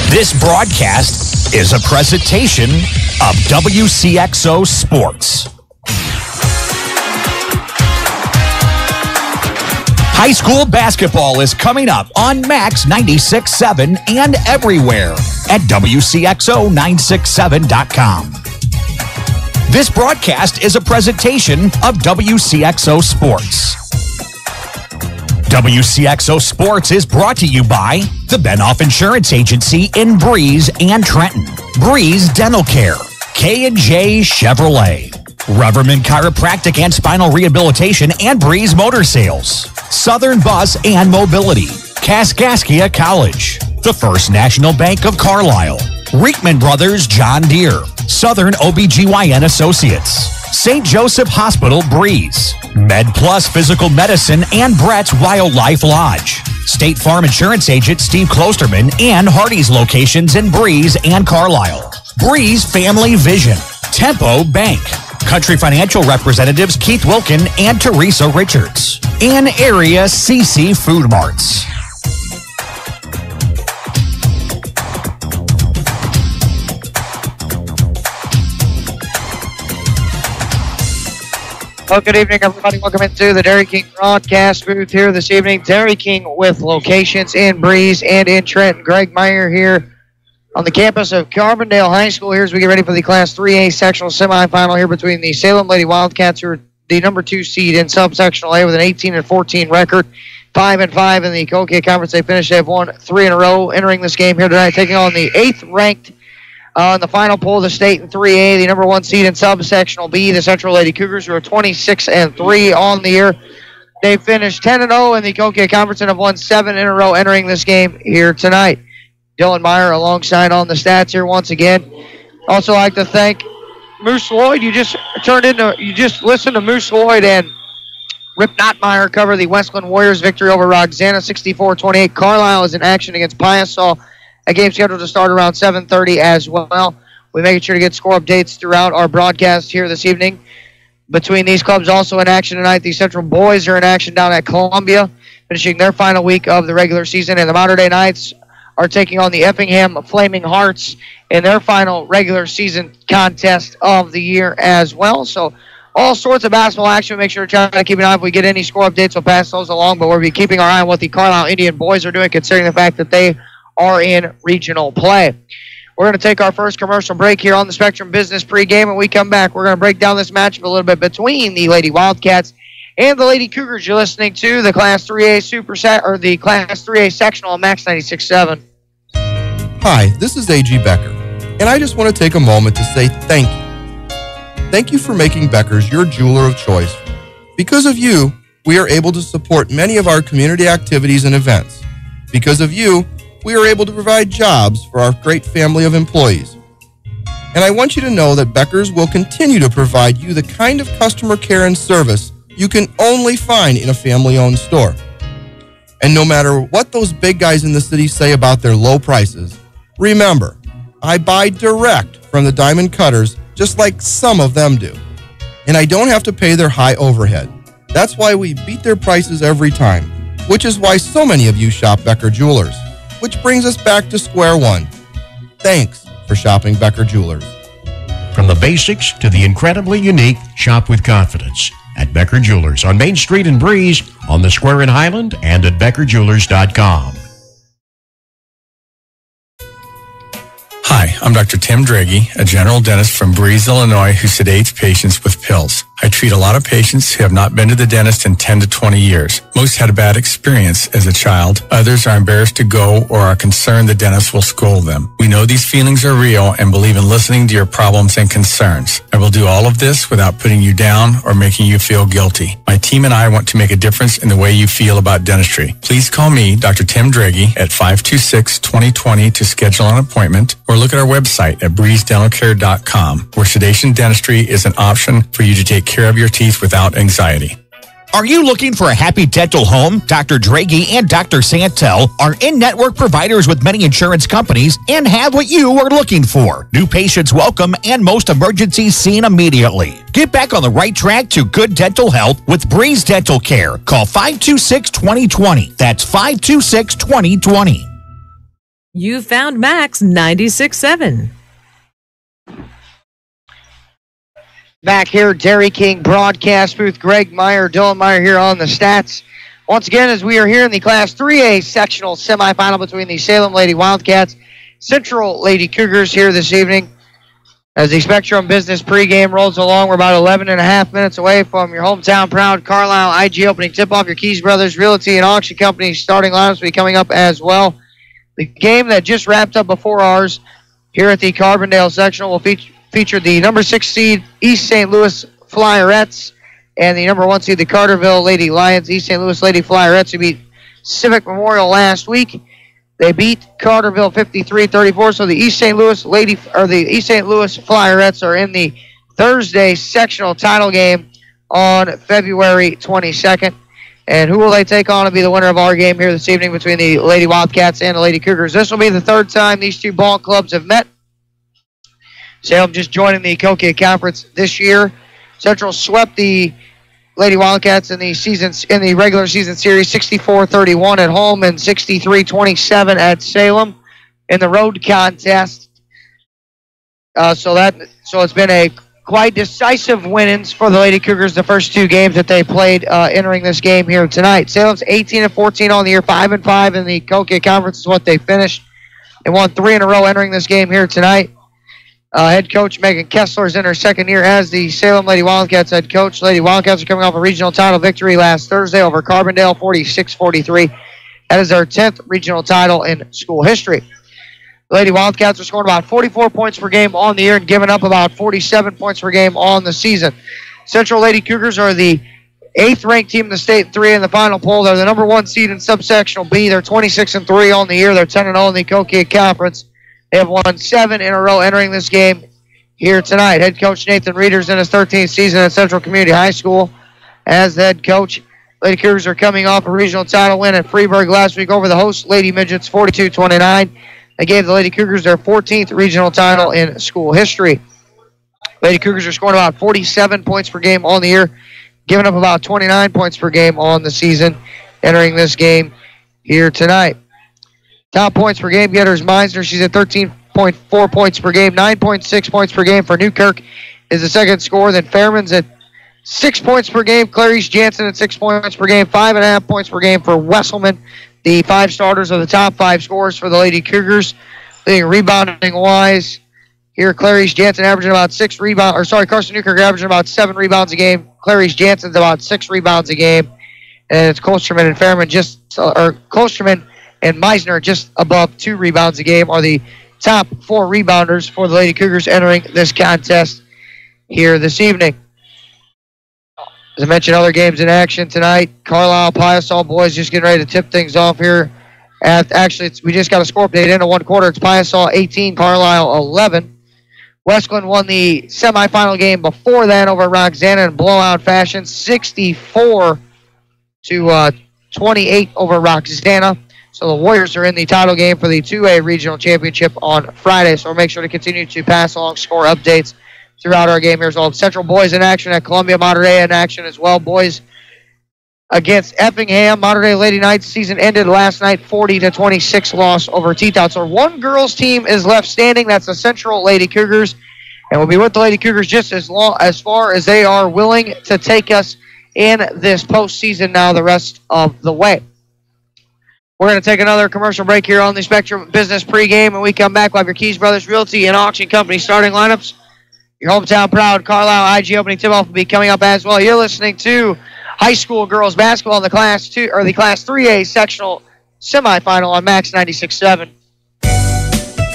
This broadcast is a presentation of WCXO Sports. High school basketball is coming up on Max 96.7 and everywhere at WCXO967.com. This broadcast is a presentation of WCXO Sports. WCXO Sports is brought to you by the Benoff Insurance Agency in Breeze and Trenton, Breeze Dental Care, K&J Chevrolet, Reverman Chiropractic and Spinal Rehabilitation and Breeze Motor Sales, Southern Bus and Mobility, Kaskaskia College, the First National Bank of Carlisle, Reekman Brothers John Deere, Southern OBGYN Associates, St. Joseph Hospital Breeze, Med Plus Physical Medicine and Brett's Wildlife Lodge, State Farm Insurance Agent Steve Klosterman and Hardy's locations in Breeze and Carlisle, Breeze Family Vision, Tempo Bank, Country Financial Representatives Keith Wilkin and Teresa Richards, and Area CC Food Marts. Well, good evening, everybody. Welcome into the Dairy King broadcast booth here this evening. Dairy King with locations in Breeze and in Trenton. Greg Meyer here on the campus of Carbondale High School here as we get ready for the Class 3A sectional semifinal here between the Salem Lady Wildcats, who are the number 2 seed in subsectional A with an 18-14 record, 5-5 in the Coquet Conference. They finished. They have won 3 in a row entering this game here tonight, taking on the 8th-ranked in the final poll of the state in 3A, the number 1 seed in subsectional B, the Central Lady Cougars, who are 26-3 on the year. They finished 10-0 in the Coquet Conference and have won 7 in a row entering this game here tonight. Dylan Meyer alongside on the stats here once again. Also like to thank Moose Lloyd. You just listened to Moose Lloyd and Rip Nottmeyer cover the Westland Warriors victory over Roxana 64-28. Carlisle is in action against Piasaw. A game scheduled to start around 7:30 as well. We're making sure to get score updates throughout our broadcast here this evening. Between these clubs also in action tonight, the Central Boys are in action down at Columbia, finishing their final week of the regular season. And the Mater Dei Knights are taking on the Effingham Flaming Hearts in their final regular season contest of the year as well. So all sorts of basketball action. Make sure to try to keep an eye. If we get any score updates, we'll pass those along. But we'll be keeping our eye on what the Carlisle Indian boys are doing, considering the fact that they are in regional play. We're going to take our first commercial break here on the Spectrum Business pregame. When we come back, we're going to break down this matchup a little bit between the Lady Wildcats and the Lady Cougars. You're listening to the Class 3A the Class 3A sectional on Max 96.7. Hi, this is A.G. Becker, and I just want to take a moment to say thank you. Thank you for making Becker's your jeweler of choice. Because of you, we are able to support many of our community activities and events. Because of you, we are able to provide jobs for our great family of employees. And I want you to know that Becker's will continue to provide you the kind of customer care and service you can only find in a family-owned store. And no matter what those big guys in the city say about their low prices, remember, I buy direct from the diamond cutters just like some of them do. And I don't have to pay their high overhead. That's why we beat their prices every time, which is why so many of you shop Becker Jewelers. Which brings us back to square one. Thanks for shopping Becker Jewelers. From the basics to the incredibly unique, shop with confidence at Becker Jewelers on Main Street in Breeze, on the Square in Highland, and at BeckerJewelers.com. Hi, I'm Dr. Tim Draghi, a general dentist from Breeze, Illinois, who sedates patients with pills. I treat a lot of patients who have not been to the dentist in 10 to 20 years. Most had a bad experience as a child. Others are embarrassed to go or are concerned the dentist will scold them. We know these feelings are real and believe in listening to your problems and concerns. I will do all of this without putting you down or making you feel guilty. My team and I want to make a difference in the way you feel about dentistry. Please call me, Dr. Tim Draghi, at 526-2020 to schedule an appointment, or look at our website at breezedentalcare.com, where sedation dentistry is an option for you to take care of your teeth without anxiety. Are you looking for a happy dental home? Dr. Draghi and Dr. Santel are in-network providers with many insurance companies and have what you are looking for. New patients welcome and most emergencies seen immediately. Get back on the right track to good dental health with Breeze Dental Care. Call 526-2020. That's 526-2020. You found Max 96.7. Back here, Dairy King broadcast booth. Greg Meyer, Dylan Meyer here on the stats. Once again, as we are here in the Class 3A sectional semifinal between the Salem Lady Wildcats, Central Lady Cougars here this evening. As the Spectrum Business pregame rolls along, we're about 11 and a half minutes away from your hometown proud Carlisle IG opening tip-off. Your Keys Brothers Realty and Auction Company starting lineups will be coming up as well. The game that just wrapped up before ours here at the Carbondale sectional will feature the number 6 seed East St. Louis Flyerettes and the number 1 seed the Carterville Lady Lions. East St. Louis Lady Flyerettes who beat Civic Memorial last week. They beat Carterville 53-34. So the East St. Louis Flyerettes are in the Thursday sectional title game on February 22nd. And who will they take on to be the winner of our game here this evening between the Lady Wildcats and the Lady Cougars? This will be the third time these two ball clubs have met. Salem just joining the Cokia Conference this year. Central swept the Lady Wildcats in the regular season series 64-31 at home and 63-27 at Salem in the road contest. So it's been a quite decisive winnings for the Lady Cougars the first two games that they played entering this game here tonight. Salem's 18-14 on the year, 5-5 in the Cokia Conference is what they finished. They won 3 in a row entering this game here tonight. Head coach Megan Kessler is in her second year as the Salem Lady Wildcats head coach. Lady Wildcats are coming off a regional title victory last Thursday over Carbondale, 46-43. That is their 10th regional title in school history. Lady Wildcats are scoring about 44 points per game on the year and giving up about 47 points per game on the season. Central Lady Cougars are the 8th-ranked team in the state and 3 in the final poll. They're the number 1 seed in subsectional B. They're 26-3 on the year. They're 10-0 in the Cokia Conference. They have won 7 in a row entering this game here tonight. Head coach Nathan Reeder's in his 13th season at Central Community High School as the head coach. Lady Cougars are coming off a regional title win at Freeburg last week over the host Lady Midgets 42-29. They gave the Lady Cougars their 14th regional title in school history. Lady Cougars are scoring about 47 points per game on the year, giving up about 29 points per game on the season, entering this game here tonight. Top points per game getter is Meisner. She's at 13.4 points per game. 9.6 points per game for Newkirk is the second scorer. Then Fairman's at 6 points per game. Clarice Jansen at 6 points per game. 5.5 points per game for Wesselman. The 5 starters are the top 5 scorers for the Lady Cougars. Rebounding-wise, here Clarice Jansen averaging about 6 rebounds. Carson Newkirk averaging about 7 rebounds a game. Clarice Jansen's about 6 rebounds a game. And it's Klosterman and Fairman Klosterman and Meisner just above 2 rebounds a game are the top 4 rebounders for the Lady Cougars entering this contest here this evening. As I mentioned, other games in action tonight. Carlisle, Piasol boys just getting ready to tip things off here. We just got a score update into one quarter. It's Piasol 18, Carlisle 11. Westland won the semifinal game before that over Roxana in blowout fashion, 64-28 over Roxana. So the Warriors are in the title game for the 2A regional championship on Friday. So we'll make sure to continue to pass along score updates throughout our game here as well. Central boys in action at Columbia. Mater Dei in action as well. Boys against Effingham. Mater Dei Lady Knights season ended last night, 40-26 loss over T-Tot. So one girls team is left standing. That's the Central Lady Cougars. And we'll be with the Lady Cougars just as far as they are willing to take us in this postseason now the rest of the way. We're going to take another commercial break here on the Spectrum Business pregame. When we come back, we'll have your Keys Brothers Realty and Auction Company starting lineups. Your hometown proud Carlisle IG opening tip-off will be coming up as well. You're listening to high school girls basketball in the Class 3A sectional semifinal on Max 96.7.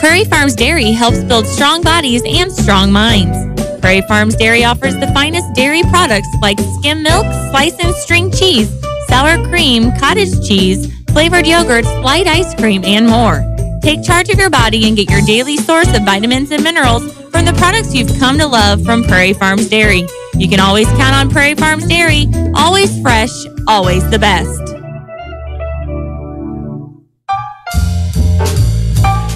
Prairie Farms Dairy helps build strong bodies and strong minds. Prairie Farms Dairy offers the finest dairy products like skim milk, slice and string cheese, sour cream, cottage cheese, flavored yogurts, light ice cream, and more. Take charge of your body and get your daily source of vitamins and minerals from the products you've come to love from Prairie Farms Dairy. You can always count on Prairie Farms Dairy. Always fresh, always the best.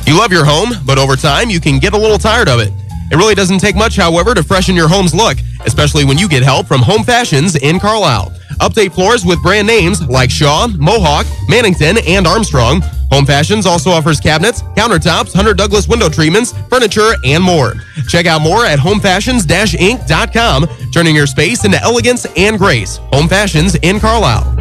You love your home, but over time you can get a little tired of it. It really doesn't take much, however, to freshen your home's look, especially when you get help from Home Fashions in Carlisle. Update floors with brand names like Shaw, Mohawk, Mannington, and Armstrong. Home Fashions also offers cabinets, countertops, Hunter Douglas window treatments, furniture, and more. Check out more at homefashions-inc.com, turning your space into elegance and grace. Home Fashions in Carlisle.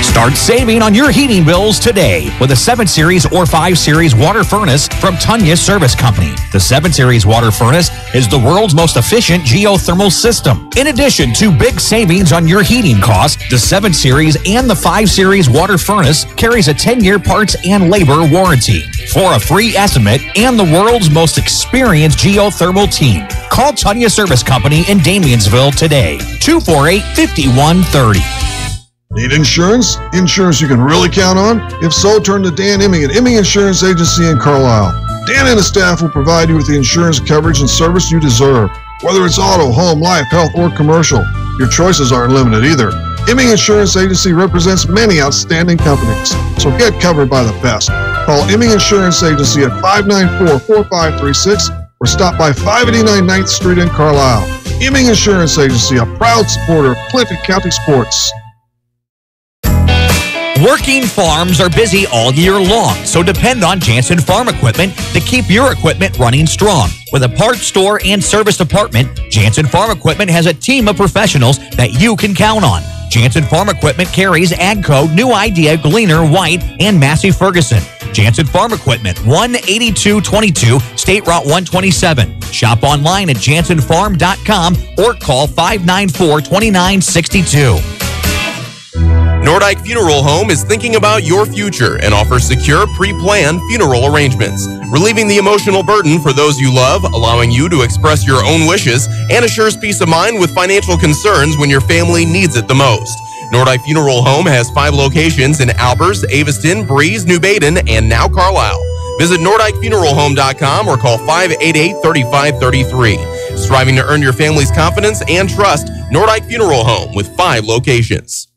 Start saving on your heating bills today with a 7 Series or 5 Series water furnace from Tunya Service Company. The 7 Series water furnace is the world's most efficient geothermal system. In addition to big savings on your heating costs, the 7 Series and the 5 Series water furnace carries a 10-year parts and labor warranty. For a free estimate and the world's most experienced geothermal team, call Tunya Service Company in Damiansville today, 248-5130. Need insurance? Insurance you can really count on? If so, turn to Dan Imming at Imming Insurance Agency in Carlisle. Dan and his staff will provide you with the insurance coverage and service you deserve. Whether it's auto, home, life, health, or commercial, your choices aren't limited either. Imming Insurance Agency represents many outstanding companies, so get covered by the best. Call Imming Insurance Agency at 594-4536 or stop by 589 9th Street in Carlisle. Imming Insurance Agency, a proud supporter of Clinton County sports. Working farms are busy all year long, so depend on Jansen Farm Equipment to keep your equipment running strong. With a parts store and service department, Jansen Farm Equipment has a team of professionals that you can count on. Jansen Farm Equipment carries AGCO, New Idea, Gleaner, White, and Massey Ferguson. Jansen Farm Equipment, 18222 State Route 127. Shop online at jansenfarm.com or call 594-2962. Nordyke Funeral Home is thinking about your future and offers secure, pre-planned funeral arrangements, relieving the emotional burden for those you love, allowing you to express your own wishes, and assures peace of mind with financial concerns when your family needs it the most. Nordyke Funeral Home has 5 locations in Albers, Aveston, Breeze, New Baden, and now Carlisle. Visit NordykeFuneralHome.com or call 588-3533. Striving to earn your family's confidence and trust, Nordyke Funeral Home with 5 locations.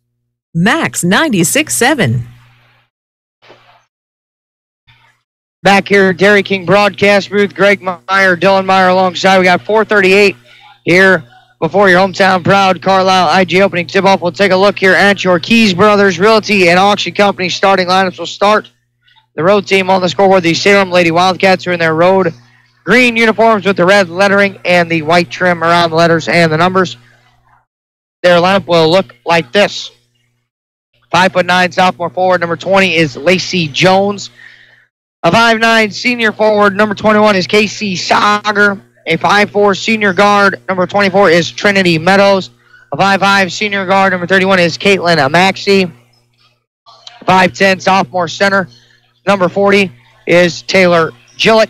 Max 96.7. Back here, Dairy King broadcast booth. Greg Meyer, Dylan Meyer alongside. We got 4:38 here before your hometown proud Carlisle IG opening tip-off. We'll take a look here at your Keys Brothers Realty and Auction Company starting lineups. Will start the road team on the scoreboard. The Salem Lady Wildcats are in their road green uniforms with the red lettering and the white trim around the letters and the numbers. Their lineup will look like this. 5'9" sophomore forward, number 20 is Lacey Jones. A 5'9" senior forward, number 21 is Casey Sager. A 5'4" senior guard, number 24 is Trinity Meadows. A 5'5" senior guard, number 31 is Caitlin Maxey. 5'10" sophomore center, number 40 is Taylor Gillett.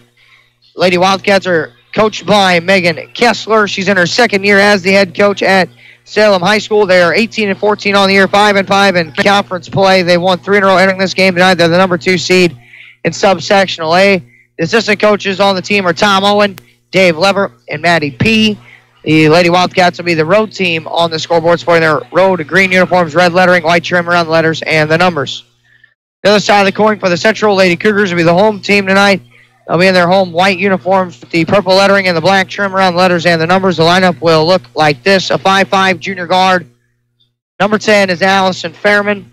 Lady Wildcats are coached by Megan Kessler. She's in her second year as the head coach at Salem High School. They are 18-14 on the year, 5-5 in conference play. They won 3 in a row entering this game tonight. They're the number 2 seed in subsectional A. The assistant coaches on the team are Tom Owen, Dave Lever, and Maddie P. The Lady Wildcats will be the road team on the scoreboard, sporting their road green uniforms, red lettering, white trim around the letters and the numbers. The other side of the coin for the Central Lady Cougars will be the home team tonight. They'll be in their home white uniforms with the purple lettering and the black trim around the letters and the numbers. The lineup will look like this. A 5'5" junior guard, number 10 is Allison Fairman.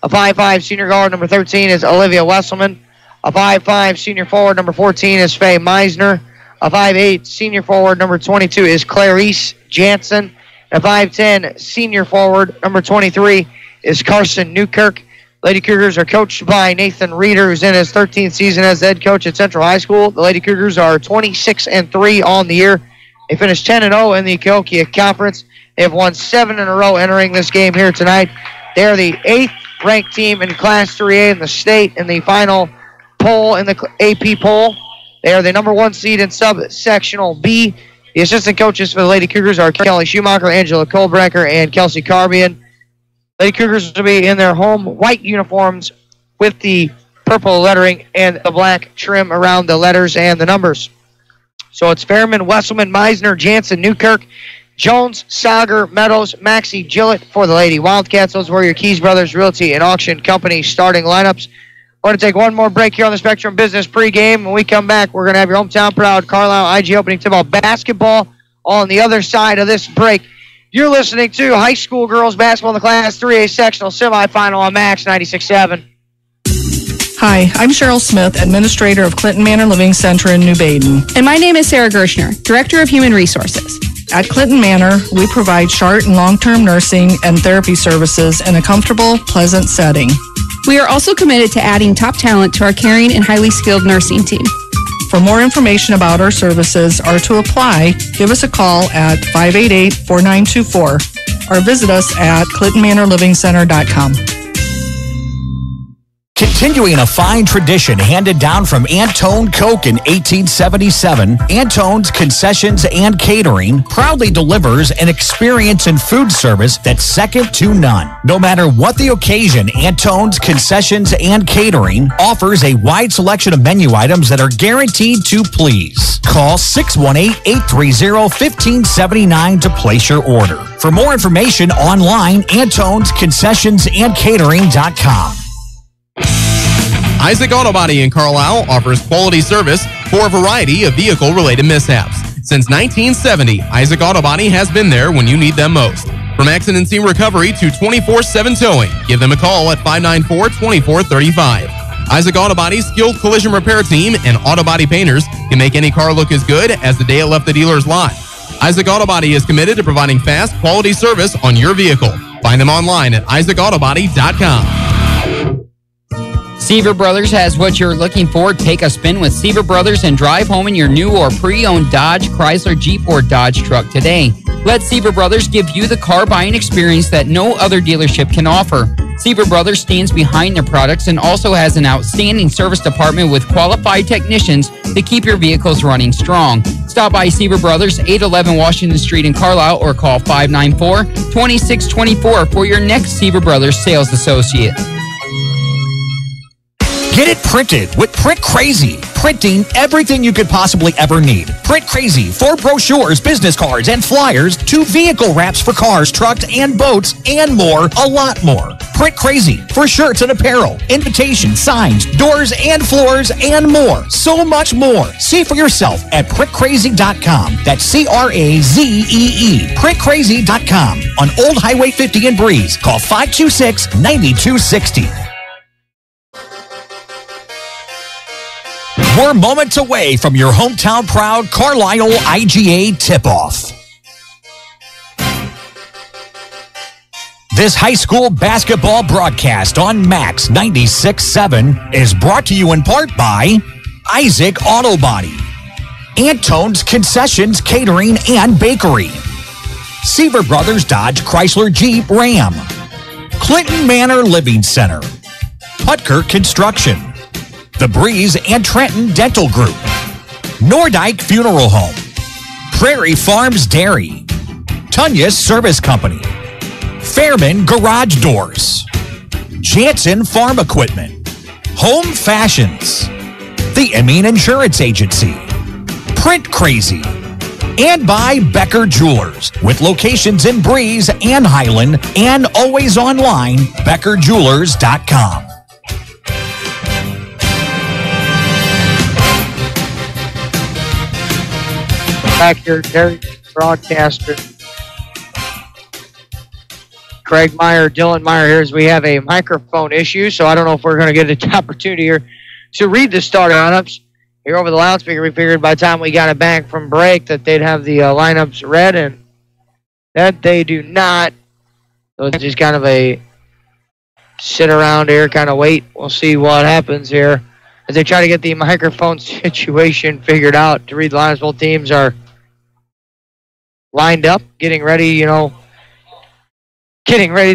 A 5'5" senior guard, number 13 is Olivia Wesselman. A 5'5" senior forward, number 14 is Faye Meisner. A 5'8" senior forward, number 22 is Clarice Jansen. A 5'10" senior forward, number 23 is Carson Newkirk. Lady Cougars are coached by Nathan Reeder, who's in his 13th season as the head coach at Central High School. The Lady Cougars are 26-3 on the year. They finished 10-0 in the Cahokia Conference. They have won 7 in a row entering this game here tonight. They are the 8th ranked team in Class 3A in the state in the final poll, in the AP poll. They are the number 1 seed in subsectional B. The assistant coaches for the Lady Cougars are Kelly Schumacher, Angela Kohlbrecker, and Kelsey Carbian. Lady Cougars will be in their home white uniforms with the purple lettering and the black trim around the letters and the numbers. So it's Fairman, Wesselman, Meisner, Jansen, Newkirk, Jones, Sager, Meadows, Maxey, Gillett for the Lady Wildcats. Those were your Keys Brothers Realty and Auction Company starting lineups. We're going to take one more break here on the Spectrum Business pregame. When we come back, we're going to have your hometown proud Carlisle IG opening tip-off basketball on the other side of this break. You're listening to high school girls basketball in the Class 3A sectional semifinal on Max 96.7. Hi, I'm Cheryl Smith, Administrator of Clinton Manor Living Center in New Baden. And my name is Sarah Gershner, Director of Human Resources. At Clinton Manor, we provide short and long-term nursing and therapy services in a comfortable, pleasant setting. We are also committed to adding top talent to our caring and highly skilled nursing team. For more information about our services or to apply, give us a call at 588-4924 or visit us at ClintonManorLivingCenter.com. Continuing a fine tradition handed down from Antone Coke in 1877, Antone's Concessions and Catering proudly delivers an experience in food service that's second to none. No matter what the occasion, Antone's Concessions and Catering offers a wide selection of menu items that are guaranteed to please. Call 618-830-1579 to place your order. For more information online, Antone'sConcessionsandCatering.com. Isaac Auto Body in Carlisle offers quality service for a variety of vehicle-related mishaps. Since 1970, Isaac Auto Body has been there when you need them most. From accident scene recovery to 24/7 towing, give them a call at 594-2435. Isaac Auto Body's skilled collision repair team and auto body painters can make any car look as good as the day it left the dealer's lot. Isaac Auto Body is committed to providing fast, quality service on your vehicle. Find them online at isaacautobody.com. Seaver Brothers has what you're looking for. Take a spin with Seaver Brothers and drive home in your new or pre-owned Dodge, Chrysler, Jeep, or Dodge truck today. Let Seaver Brothers give you the car buying experience that no other dealership can offer. Seaver Brothers stands behind their products and also has an outstanding service department with qualified technicians to keep your vehicles running strong. Stop by Seaver Brothers, 811 Washington Street in Carlisle, or call 594-2624 for your next Seaver Brothers sales associate. Get it printed with Print Crazy. Printing everything you could possibly ever need. Print Crazy for brochures, business cards, and flyers to vehicle wraps for cars, trucks, and boats, and more, a lot more. Print Crazy for shirts and apparel, invitations, signs, doors, and floors, and more. So much more. See for yourself at printcrazy.com. That's C-R-A-Z-E-E. Printcrazy.com on Old Highway 50 in Breeze. Call 526-9260. We're moments away from your hometown proud Carlisle IGA tip-off. This high school basketball broadcast on Max 96.7 is brought to you in part by Isaac Auto Body, Antone's Concessions Catering and Bakery, Seaver Brothers Dodge Chrysler Jeep Ram, Clinton Manor Living Center, Putker Construction, The Breeze and Trenton Dental Group, Nordyke Funeral Home, Prairie Farms Dairy, Tunya's Service Company, Fairman Garage Doors, Jansen Farm Equipment, Home Fashions, the Emeen Insurance Agency, Print Crazy, and by Becker Jewelers, with locations in Breeze and Highland, and always online, BeckerJewelers.com. Back here, Terry, broadcaster Craig Meyer, Dylan Meyer here, as we have a microphone issue, so I don't know if we're going to get an opportunity here to read the starting lineups here over the loudspeaker. We figured by the time we got it back from break that they'd have the lineups read, and that they do not. So it's just kind of a sit around here, kind of wait. We'll see what happens here as they try to get the microphone situation figured out to read the lineups. Both teams are lined up, getting ready to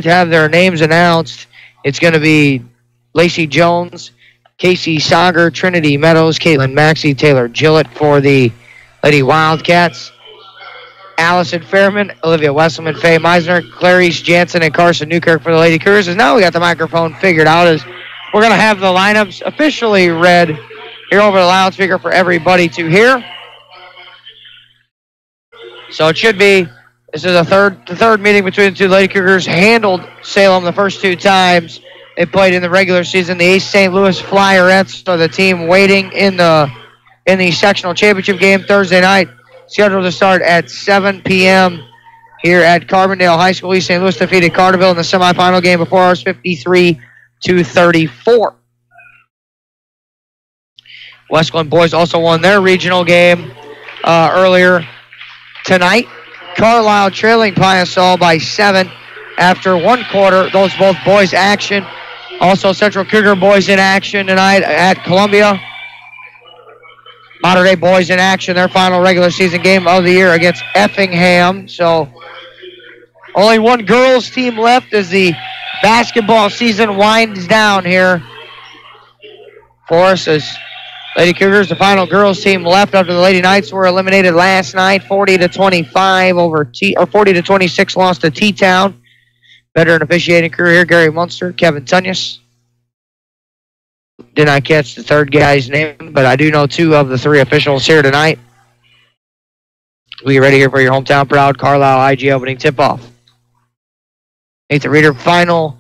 have their names announced. It's going to be Lacey Jones, Casey Sager, Trinity Meadows, Caitlin Maxey, Taylor Gillett for the Lady Wildcats, Allison Fairman, Olivia Wesselman, Faye Meisner, Clarice Jansen, and Carson Newkirk for the Lady Cougars. Now we got the microphone figured out as we're going to have the lineups officially read here over the loudspeaker for everybody to hear. So it should be, this is the third meeting between the two Lady Cougars. Handled Salem the first two times they played in the regular season. The East St. Louis Flyerettes are the team waiting in the sectional championship game Thursday night, scheduled to start at 7 p.m. here at Carbondale High School. East St. Louis defeated Carterville in the semifinal game before ours, 53-34. Westland boys also won their regional game earlier tonight. Carlisle trailing Piasol by 7 after one quarter. Those both boys action. Also Central Cougar boys in action tonight at Columbia. Mater Dei boys in action, their final regular season game of the year against Effingham. So only one girls team left as the basketball season winds down here for us, as Lady Cougars, the final girls team left after the Lady Knights were eliminated last night, 40-25 or 40-26 lost to T-Town. Veteran officiating crew here, Gary Munster, Kevin Tunyas. Did not catch the third guy's name, but I do know 2 of the 3 officials here tonight. We get ready here for your hometown proud Carlisle IG opening tip-off. Nathan Reeder, final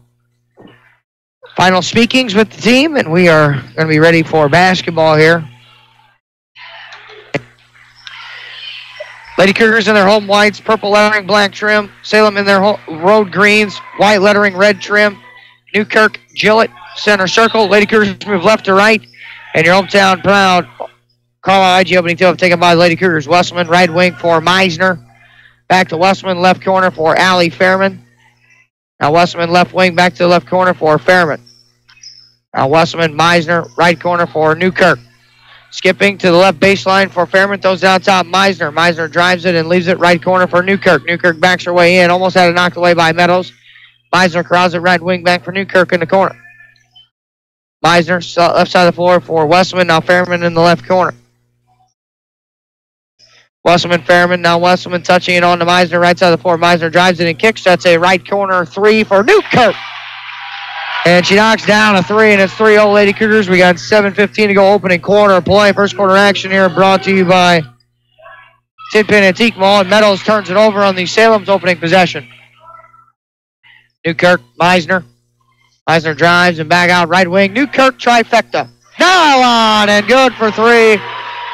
speakings with the team, and we are going to be ready for basketball here. Lady Cougars in their home whites, purple lettering, black trim. Salem in their road greens, white lettering, red trim. Newkirk, Gillett, center circle. Lady Cougars move left to right, and your hometown proud Carlisle IG opening tip-off taken by Lady Cougars. Westman, right wing for Meisner. Back to Westman, left corner for Allie Fairman. Now Westman, left wing, back to the left corner for Fairman. Now Westman, Meisner, right corner for Newkirk. Skipping to the left baseline for Fairman, throws down top Meisner. Meisner drives it and leaves it right corner for Newkirk. Newkirk backs her way in, almost had it knocked away by Meadows. Meisner crowds it right wing back for Newkirk in the corner. Meisner, left side of the floor for Westman, now Fairman in the left corner. Wesselman, Fairman, now Wesselman touching it on to Meisner, right side of the floor. Meisner drives it and kicks. That's a right corner 3 for Newkirk. And she knocks down a 3, and it's 3-0 Lady Cougars. We got 7:15 to go opening quarter play. First quarter action here brought to you by Tidpin Antique Mall, and Meadows turns it over on the Salem's opening possession. Newkirk, Meisner. Meisner drives and back out right wing. Newkirk trifecta. Nylon, and good for 3.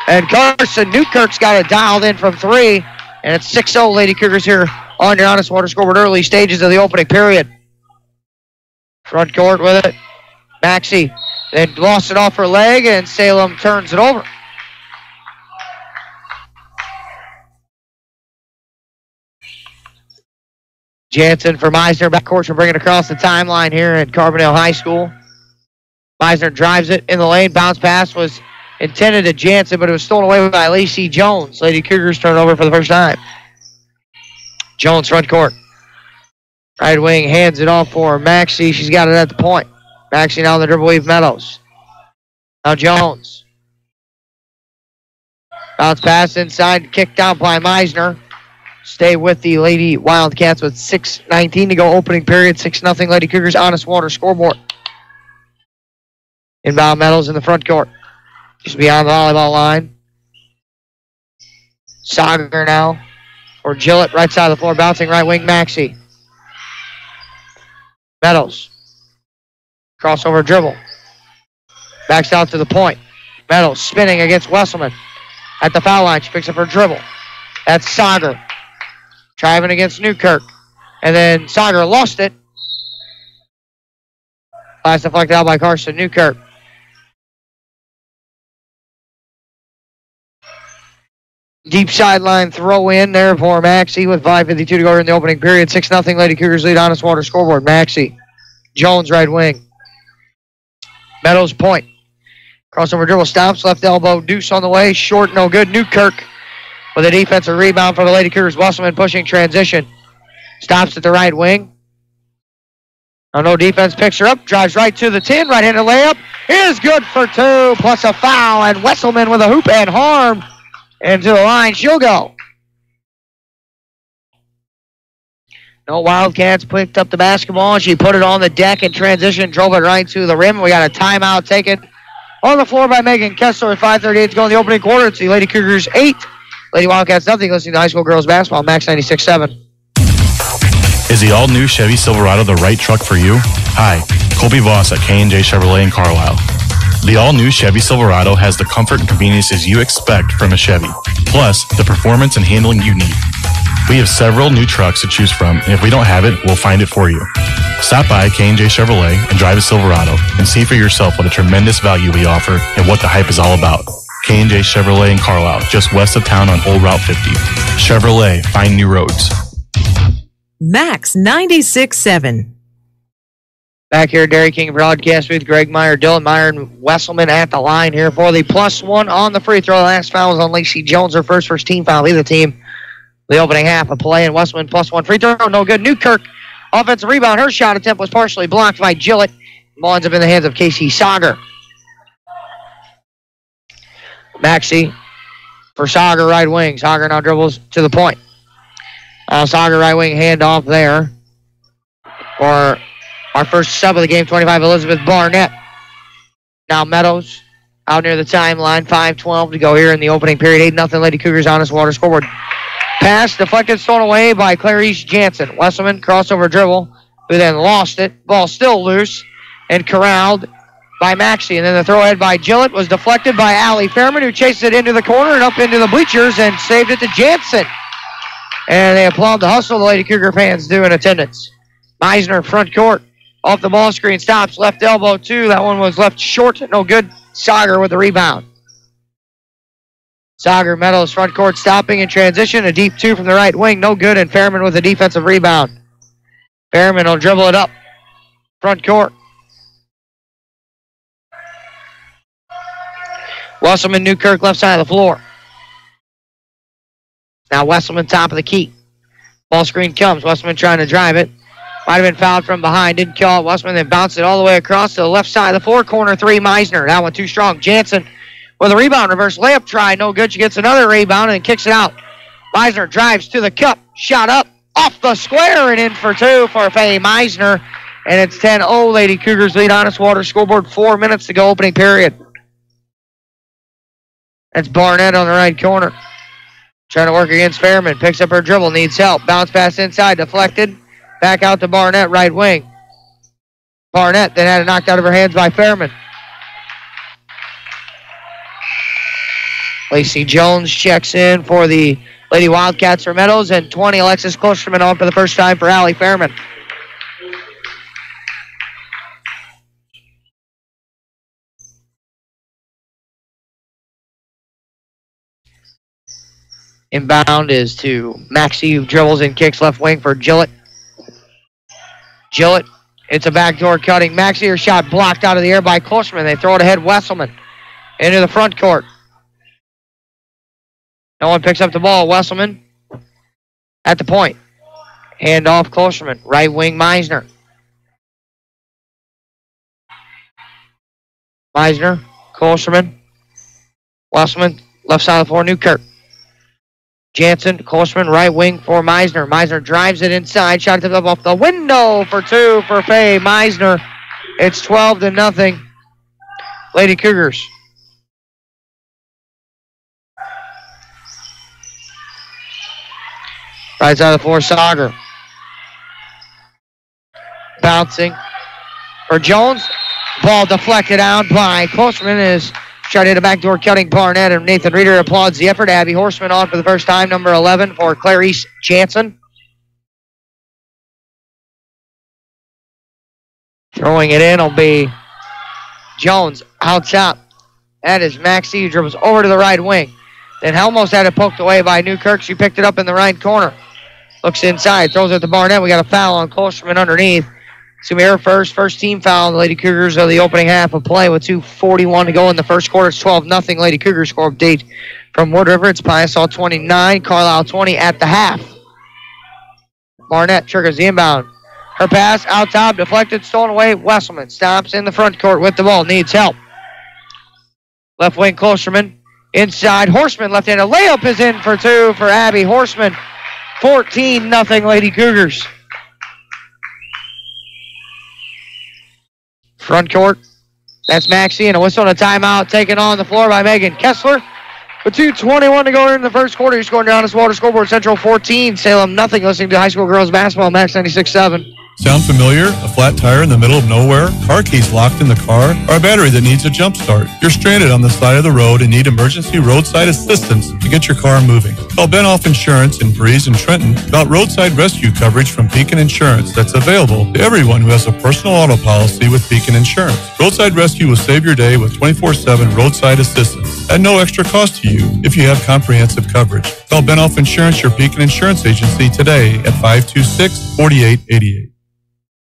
And Carson Newkirk's got it dialed in from 3. And it's 6-0 Lady Cougars here on your Honest Water scoreboard early stages of the opening period. Front court with it. Maxey then lost it off her leg, and Salem turns it over. Jansen for Meisner. Backcourt will bring it across the timeline here at Carbondale High School. Meisner drives it in the lane. Bounce pass was intended at Jansen, but it was stolen away by Lacey Jones. Lady Cougars turn over for the first time. Jones front court. Right wing hands it off for Maxey. She's got it at the point. Maxey now on the dribble weave Meadows. Now Jones. Bounce pass inside, kicked out by Meisner. Stay with the Lady Wildcats with 6:19 to go opening period. 6-0 Lady Cougars Honest Water scoreboard. Inbound Meadows in the front court. Just beyond the volleyball line. Sager now for Gillett, right side of the floor, bouncing right wing Maxey. Meadows. Crossover dribble. Backs out to the point. Meadows spinning against Wesselman. At the foul line, she picks up her dribble. That's Sager. Driving against Newkirk. And then Sager lost it. Pass deflected out by Carson Newkirk. Deep sideline throw in there for Maxey with 5:52 to go in the opening period. 6-0 Lady Cougars lead Honest Water scoreboard. Maxey. Jones right wing. Meadows point. Crossover dribble stops. Left elbow deuce on the way. Short, no good. Newkirk with a defensive rebound for the Lady Cougars. Wasserman pushing transition. Stops at the right wing. No defense. Picks her up. Drives right to the 10. Right-handed layup is good for 2. Plus a foul. And Wesselman with a hoop and harm. Into the line, she'll go. No Wildcats picked up the basketball, and she put it on the deck in transition, drove it right to the rim. We got a timeout taken on the floor by Megan Kessler at 5:38 to go in the opening quarter. It's the Lady Cougars 8, Lady Wildcats nothing. Listening to high school girls basketball, Max 96.7. Is the all-new Chevy Silverado the right truck for you? Hi, Colby Voss at K&J Chevrolet in Carlisle. The all-new Chevy Silverado has the comfort and conveniences you expect from a Chevy, plus the performance and handling you need. We have several new trucks to choose from, and if we don't have it, we'll find it for you. Stop by K&J Chevrolet and drive a Silverado and see for yourself what a tremendous value we offer and what the hype is all about. K&J Chevrolet in Carlisle, just west of town on Old Route 50. Chevrolet, find new roads. Max 96.7. Back here, Dairy King broadcast with Greg Meyer, Dylan Meyer, and Wesselman at the line here for the +1 on the free throw. The last foul was on Lacey Jones, her first team foul. Either team, the opening half of play, and Wesselman +1 free throw. No good. Newkirk, offensive rebound. Her shot attempt was partially blocked by Gillett. Ball ends up in the hands of Casey Sauger. Maxey for Sauger, right wing. Sauger now dribbles to the point. Sauger, right wing, handoff there for our first sub of the game, 25, Elizabeth Barnett. Now Meadows out near the timeline, 5:12 to go here in the opening period. 8-0 Lady Cougars on this water scoreboard. Pass deflected, stolen away by Clarice Jansen. Wesselman, crossover dribble, who then lost it. Ball still loose and corralled by Maxey. And then the throw ahead by Gillett was deflected by Allie Fairman, who chases it into the corner and up into the bleachers and saved it to Jansen. And they applaud the hustle the Lady Cougar fans do in attendance. Meisner, front court. Off the ball screen, stops, left elbow, two. That one was left short, no good. Sauger with the rebound. Sauger, Meadows, front court, stopping in transition. A deep two from the right wing, no good. And Fairman with a defensive rebound. Fairman will dribble it up. Front court. Wesselman, Newkirk, left side of the floor. Now Wesselman, top of the key. Ball screen comes. Wesselman trying to drive it. Might have been fouled from behind. Didn't call it. Wesselman then bounced it all the way across to the left side of the floor. Corner three, Meisner. That one too strong. Jansen with a rebound. Reverse layup try. No good. She gets another rebound and then kicks it out. Meisner drives to the cup. Shot up. Off the square and in for two for Faye Meisner. And it's 10-0. Lady Cougars lead on its water scoreboard. 4 minutes to go opening period. That's Barnett on the right corner. Trying to work against Fairman. Picks up her dribble. Needs help. Bounce pass inside. Deflected. Back out to Barnett, right wing. Barnett then had it knocked out of her hands by Fairman. Lacey Jones checks in for the Lady Wildcats for Meadows, and 20, Alexis Klosterman on for the first time for Allie Fairman. Inbound is to Maxey, who dribbles and kicks left wing for Gillett. Gillett, it's a backdoor cutting. Maxey, her shot blocked out of the air by Klosterman. They throw it ahead, Wesselman into the front court. No one picks up the ball. Wesselman at the point. Hand off Klosterman. Right wing, Meisner. Meisner, Klosterman, Wesselman, left side of the floor, Newkirk. Jansen, Klosterman, right wing for Meisner. Meisner drives it inside. Shot it up off the window for two for Faye Meisner. It's 12-0. Lady Cougars. Right side of the floor, Sauger. Bouncing for Jones. Ball deflected out by Klosterman as tried to hit a backdoor cutting Barnett, and Nathan Reeder applauds the effort. Abby Horseman on for the first time, number 11 for Clarice Jansen. Throwing it in will be Jones out top. That is Maxey, who dribbles over to the right wing. Then Helmos had it poked away by Newkirk. She picked it up in the right corner. Looks inside, throws it to Barnett. We got a foul on Klosterman underneath. It's going to be her first team foul. The Lady Cougars of the opening half of play with 2:41 to go in the first quarter. It's 12-0 Lady Cougars. Score update from Wood River. It's Piasaw 29, Carlisle 20 at the half. Barnett triggers the inbound. Her pass out top, deflected, stolen away. Wesselman stops in the front court with the ball. Needs help. Left wing, Klosterman. Inside, Horseman left-handed layup is in for two for Abby Horseman. 14-0 Lady Cougars. Front court, that's Maxey, and a whistle and a timeout taken on the floor by Megan Kessler. With 2:21 to go in the first quarter, you're scoring down this water scoreboard. Central 14, Salem nothing. Listening to high school girls basketball, Max 96.7. Sound familiar? A flat tire in the middle of nowhere? Car keys locked in the car? Or a battery that needs a jump start? You're stranded on the side of the road and need emergency roadside assistance to get your car moving. Call Benoff Insurance in Breeze and Trenton about roadside rescue coverage from Beacon Insurance that's available to everyone who has a personal auto policy with Beacon Insurance. Roadside rescue will save your day with 24/7 roadside assistance at no extra cost to you if you have comprehensive coverage. Call Benoff Insurance, your Beacon Insurance agency, today at 526-4888.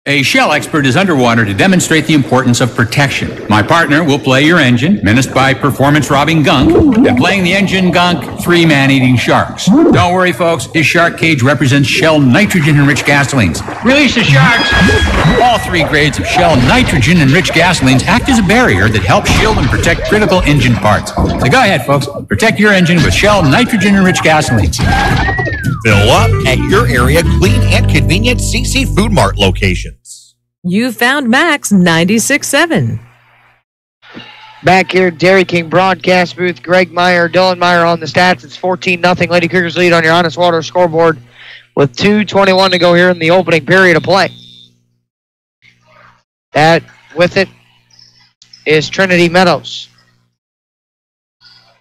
A Shell expert is underwater to demonstrate the importance of protection. My partner will play your engine, menaced by performance-robbing gunk, and playing the engine gunk, 3 man-eating sharks. Don't worry, folks. His shark cage represents Shell nitrogen-enriched gasolines. Release the sharks! All 3 grades of Shell nitrogen-enriched gasolines act as a barrier that helps shield and protect critical engine parts. So go ahead, folks. Protect your engine with Shell nitrogen-enriched gasolines. Fill up at your area clean and convenient CC Food Mart locations. You found Max 96.7. Back here at Dairy King broadcast booth, Greg Meyer, Dylan Meyer on the stats. It's 14-0 Lady Cougars lead on your Honest Water scoreboard with 2:21 to go here in the opening period of play. That, with it, is Trinity Meadows.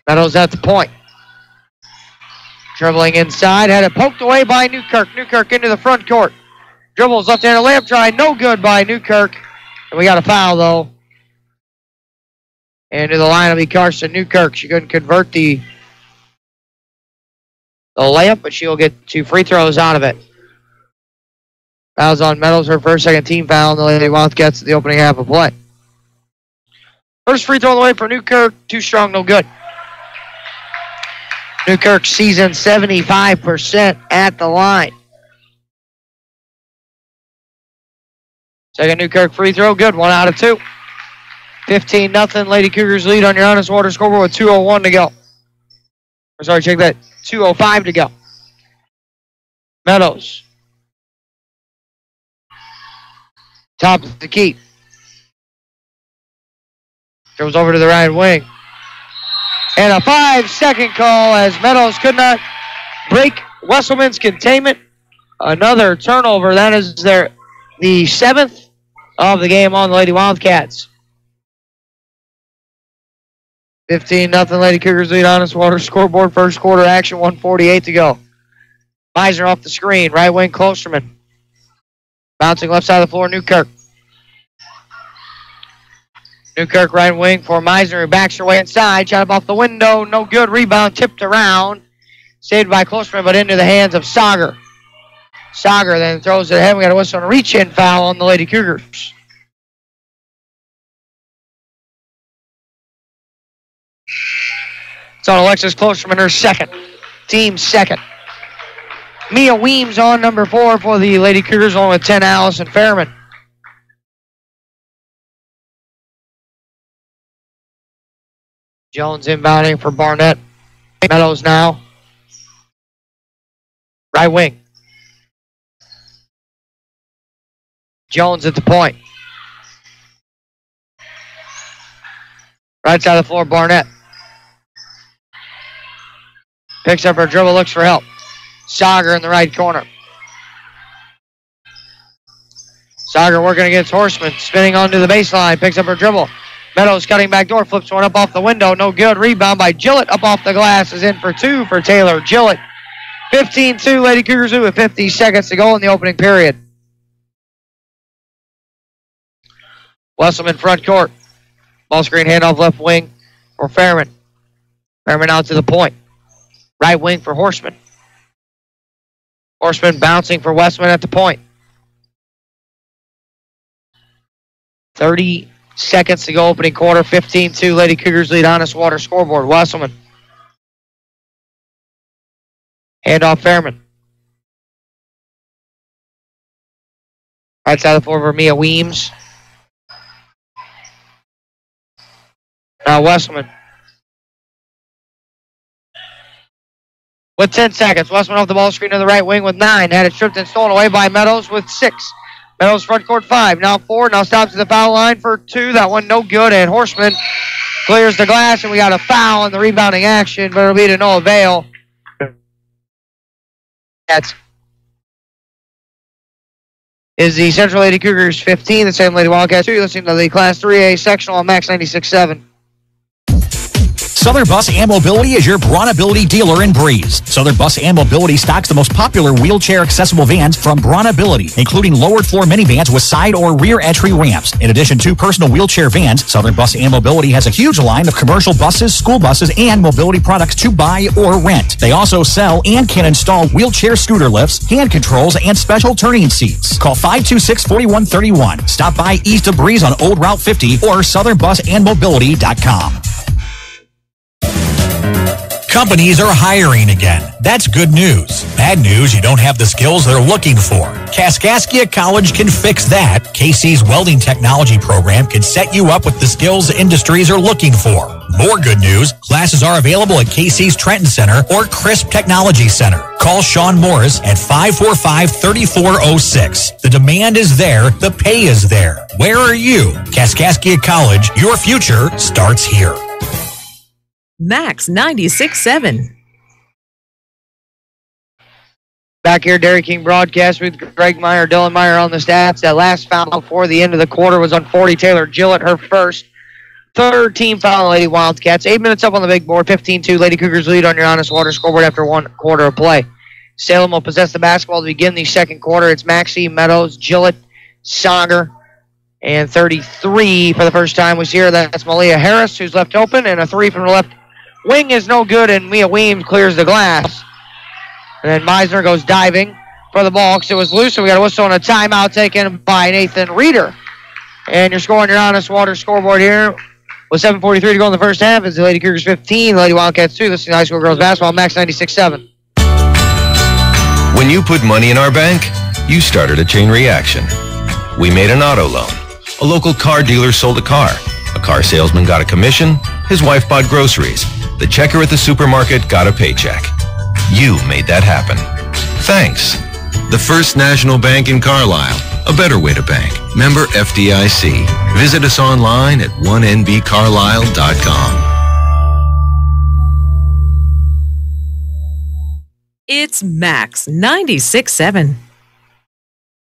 Meadows at the point. Dribbling inside, had it poked away by Newkirk. Newkirk into the front court. Dribbles left hand, a layup try, no good by Newkirk. And we got a foul, though. And to the line will be Carson Newkirk. She couldn't convert the layup, but she'll get 2 free throws out of it. Fouls on Meadows, her first, second team foul, and the Lady Wildcats at the opening half of play. First free throw on the way for Newkirk, too strong, no good. Newkirk season 75% at the line. Second Newkirk free throw, good, 1 out of 2. 15-0 Lady Cougars lead on your Honest Water scoreboard with 2:01 to go. Or sorry, check that, 2:05 to go. Meadows. Top of the key. Goes over to the right wing. And a 5-second call as Meadows could not break Wesselman's containment. Another turnover. That is the 7th of the game on the Lady Wildcats. 15-0 Lady Cougars lead Honest Water scoreboard. First quarter action, 1:48 to go. Meisner off the screen. Right wing, Klosterman. Bouncing left side of the floor, Newkirk. Newkirk right wing for Meisner, who backs her way inside. Shot up off the window. No good. Rebound tipped around. Saved by Klosterman, but into the hands of Sager. Sager then throws it ahead. We got a whistle and a reach-in foul on the Lady Cougars. It's on Alexis Klosterman, her second. Team second. Mia Weems on number 4 for the Lady Cougars, along with 10, Allison Fairman. Jones inbounding for Barnett. Meadows now. Right wing. Jones at the point. Right side of the floor, Barnett. Picks up her dribble, looks for help. Sager in the right corner. Sager working against Horseman, spinning onto the baseline, picks up her dribble. Meadows cutting back door, flips one up off the window, no good. Rebound by Gillett, up off the glass, is in for 2 for Taylor Gillett. 15-2, Lady Cougars with 50 seconds to go in the opening period. Wesselman front court. Ball screen handoff left wing for Fairman. Fairman out to the point. Right wing for Horseman. Horseman bouncing for Westman at the point. 30 seconds to go opening quarter. 15-2, Lady Cougars lead Honest Water scoreboard. Wesselman. Handoff Fairman. Right side of the floor for Mia Weems. Now Wesselman. With 10 seconds, Westman off the ball screen to the right wing with 9. Had it stripped and stolen away by Meadows with 6. Meadows front court 5. Now 4. Now stops at the foul line for 2. That one no good. And Horseman clears the glass, and we got a foul in the rebounding action, but it'll be to no avail. That's is the Central Lady Cougars 15, the Salem Lady Wildcats 2. You're listening to the Class 3A sectional on Max 96.7. Southern Bus and Mobility is your Brawnability dealer in Breeze. Southern Bus and Mobility stocks the most popular wheelchair-accessible vans from Brawnability, including lowered-floor minivans with side or rear entry ramps. In addition to personal wheelchair vans, Southern Bus and Mobility has a huge line of commercial buses, school buses, and mobility products to buy or rent. They also sell and can install wheelchair scooter lifts, hand controls, and special turning seats. Call 526-4131. Stop by east of Breeze on Old Route 50 or southernbusandmobility.com. Companies are hiring again. That's good news. Bad news, you don't have the skills they're looking for. Kaskaskia College can fix that. KC's welding technology program can set you up with the skills the industries are looking for. More good news, classes are available at KC's Trenton Center or Crisp Technology Center. Call Sean Morris at 545-3406. The demand is there, the pay is there. Where are you? Kaskaskia College, your future starts here. Max 96.7. Back here, Dairy King broadcast with Greg Meyer, Dylan Meyer on the stats. That last foul before the end of the quarter was on 40. Taylor Gillett, her first. Third team foul on Lady Wildcats. 8 minutes up on the big board. 15-2. Lady Cougars lead on your Honest Water scoreboard after 1 quarter of play. Salem will possess the basketball to begin the second quarter. It's Maxey, Meadows, Gillett, Sager, and 33 for the first time was here. That's Malia Harris, who's left open, and a three from the left wing is no good, and Mia Weems clears the glass. And then Meisner goes diving for the ball because it was loose, so we got a whistle and a timeout taken by Nathan Reeder. And you're scoring your Honest Water scoreboard here with 7:43 to go in the first half. It's the Lady Cougars 15, Lady Wildcats 2. This is high school girls basketball, Max 96.7. When you put money in our bank, you started a chain reaction. We made an auto loan. A local car dealer sold a car. A car salesman got a commission. His wife bought groceries. The checker at the supermarket got a paycheck. You made that happen. Thanks. The First National Bank in Carlisle. A better way to bank. Member FDIC. Visit us online at 1nbcarlisle.com. It's Max 96.7.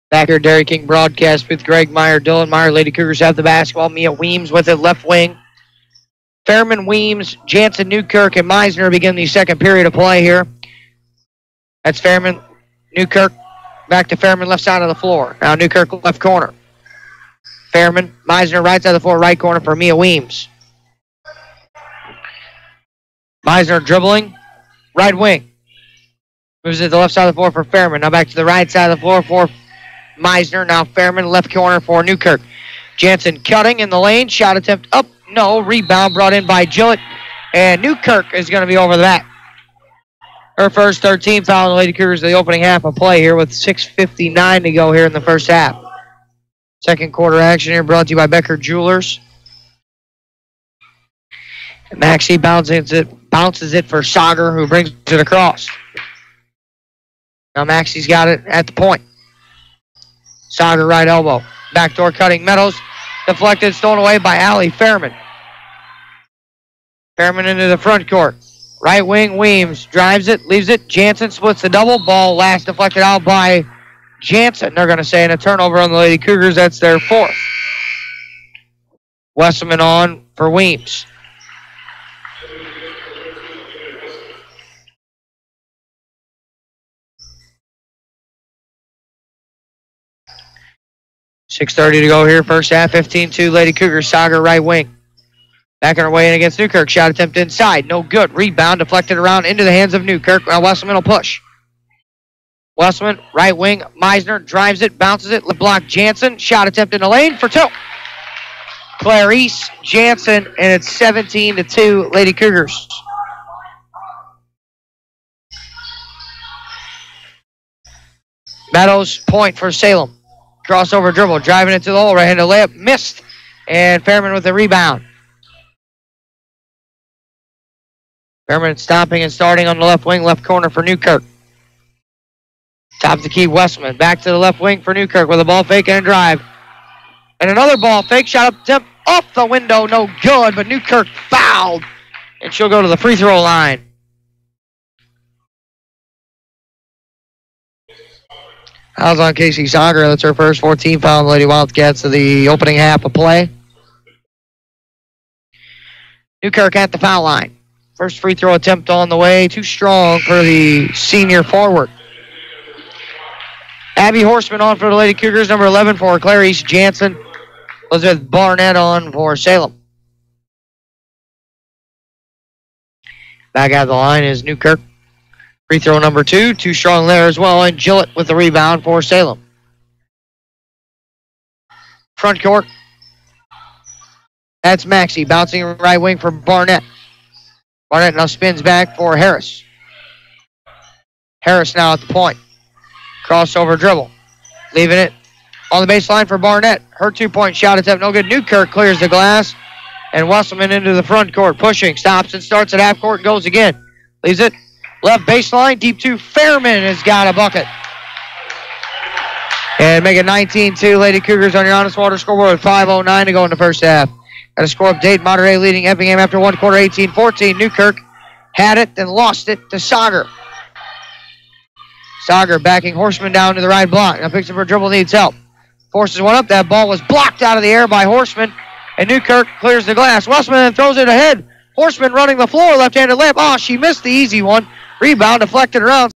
Back here, Dairy King broadcast with Greg Meyer, Dylan Meyer. Lady Cougars have the basketball. Mia Weems with it, left wing. Fairman, Weems, Jansen, Newkirk, and Meisner begin the second period of play here. That's Fairman, Newkirk, back to Fairman, left side of the floor. Now Newkirk, left corner. Fairman, Meisner, right side of the floor, right corner for Mia Weems. Meisner dribbling, right wing. Moves it to the left side of the floor for Fairman. Now back to the right side of the floor for Meisner. Now Fairman, left corner for Newkirk. Jansen cutting in the lane. Shot attempt up. No. Rebound brought in by Gillett. And Newkirk is going to be over the back. Her first 13 foul on the Lady Cougars in the opening half of play here with 6:59 to go here in the first half. Second quarter action here brought to you by Becker Jewelers. And Maxey bounces it for Sager, who brings it across. Now Maxey's got it at the point. Sager right elbow. Backdoor cutting. Meadows. Deflected, stolen away by Allie Fairman. Fairman into the front court. Right wing, Weems drives it, leaves it. Jansen splits the double. Ball last deflected out by Jansen. They're going to say in a turnover on the Lady Cougars. That's their fourth. Wesselman on for Weems. .6:30 to go here, first half, 15-2, Lady Cougars. Sager, right wing. Back on her way in against Newkirk. Shot attempt inside. No good. Rebound deflected around into the hands of Newkirk. Now Wesselman will push. Wesselman, right wing. Meisner drives it, bounces it. Block Jansen. Shot attempt in the lane for two. Clarice Jansen, and it's 17-2, Lady Cougars. Meadows, point for Salem. Crossover dribble, driving it to the hole, right-handed layup, missed. And Fairman with the rebound. Fairman stopping and starting on the left wing, left corner for Newkirk. Top of the key, Westman. Back to the left wing for Newkirk with a ball fake and a drive. And another ball fake, shot up, attempt off the window, no good, but Newkirk fouled. And she'll go to the free throw line. Fouls on Casey Sager. That's her first 14 foul on the Lady Wildcats of the opening half of play. Newkirk at the foul line. First free throw attempt on the way. Too strong for the senior forward. Abby Horseman on for the Lady Cougars. Number 11 for Clarice Jansen. Elizabeth Barnett on for Salem. Back out of the line is Newkirk. Free throw number 2. Too strong there as well. And Gillett with the rebound for Salem. Front court. That's Maxey bouncing right wing for Barnett. Barnett now spins back for Harris. Harris now at the point. Crossover dribble. Leaving it on the baseline for Barnett. Her 2-point shot attempt no good. Newkirk clears the glass. And Wesselman into the front court. Pushing. Stops and starts at half court and goes again. Leaves it. Left baseline. Deep 2. Fairman has got a bucket. And make it 19-2. Lady Cougars on your Honest Water scoreboard with 5:09 to go in the first half. Got a score update. Monterey leading Effingham after one quarter, 18-14. Newkirk had it, then lost it to Sager. Sager backing Horseman down to the right block. Now picks up her dribble, needs help. Forces one up. That ball was blocked out of the air by Horseman. And Newkirk clears the glass. Westman then throws it ahead. Horseman running the floor, left-handed layup. Oh, she missed the easy one. Rebound deflected around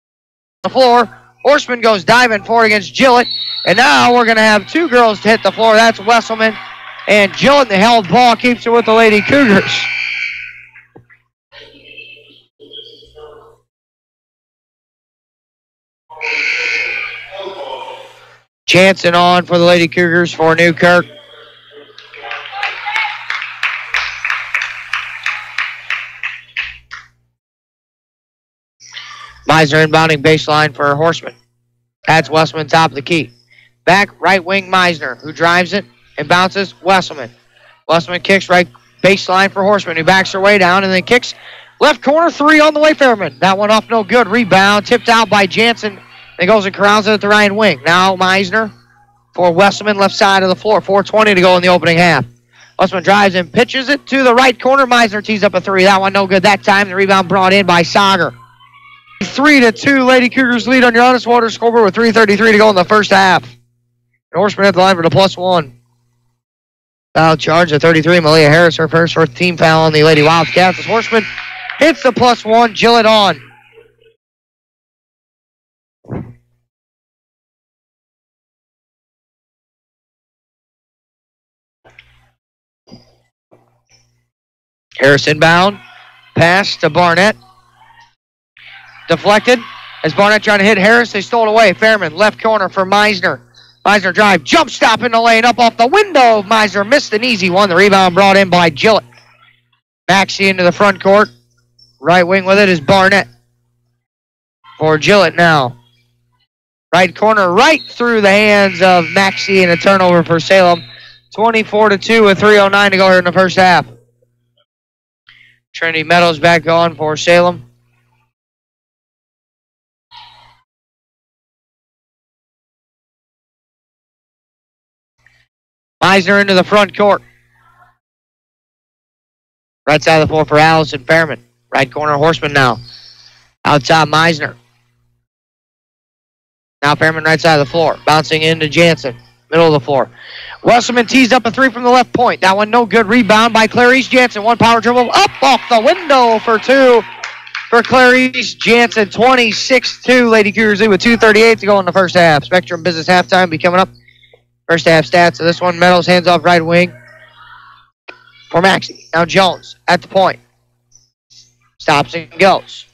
the floor. Horseman goes diving for it against Gillett. And now we're going to have 2 girls to hit the floor. That's Wesselman and Gillett. The held ball keeps it with the Lady Cougars. Jansen on for the Lady Cougars for Newkirk. Meisner inbounding baseline for Horseman. That's Wesselman top of the key. Back right wing Meisner, who drives it and bounces Wesselman. Wesselman kicks right baseline for Horseman, who backs her way down and then kicks left corner 3 on the way, Fairman. That one off no good. Rebound tipped out by Jansen. Then goes and corrals it at the right wing. Now Meisner for Wesselman, left side of the floor. 4:20 to go in the opening half. Wesselman drives and pitches it to the right corner. Meisner tees up a 3. That one no good that time. The rebound brought in by Sager. 3-2, Lady Cougars lead on your Honest Water scoreboard with 3:33 to go in the first half. And Horseman at the line for the +1. Foul charge at 33. Malia Harris, her first team foul on the Lady Wildcats. As Horseman hits the +1. Gillett on. Harris inbound. Pass to Barnett. Deflected. As Barnett trying to hit Harris, they stole it away. Fairman, left corner for Meisner. Meisner drive, jump stop in the lane, up off the window. Meisner missed an easy one. The rebound brought in by Gillett. Maxey into the front court. Right wing with it is Barnett. For Gillett now. Right corner, right through the hands of Maxey, and a turnover for Salem. 24-2 with 3:09 to go here in the first half. Trinity Meadows back on for Salem. Meisner into the front court. Right side of the floor for Allison Fairman. Right corner, Horseman now. Outside, Meisner. Now Fairman right side of the floor. Bouncing into Jansen. Middle of the floor. Wesselman tees up a 3 from the left point. That one no good. Rebound by Clarice Jansen. One power dribble up off the window for 2 for Clarice Jansen. 26-2. Lady Cougars lead with 2:38 to go in the first half. Spectrum Business halftime be coming up. First half stats of this one. Meadows hands off right wing for Maxey. Now Jones at the point. Stops and goes.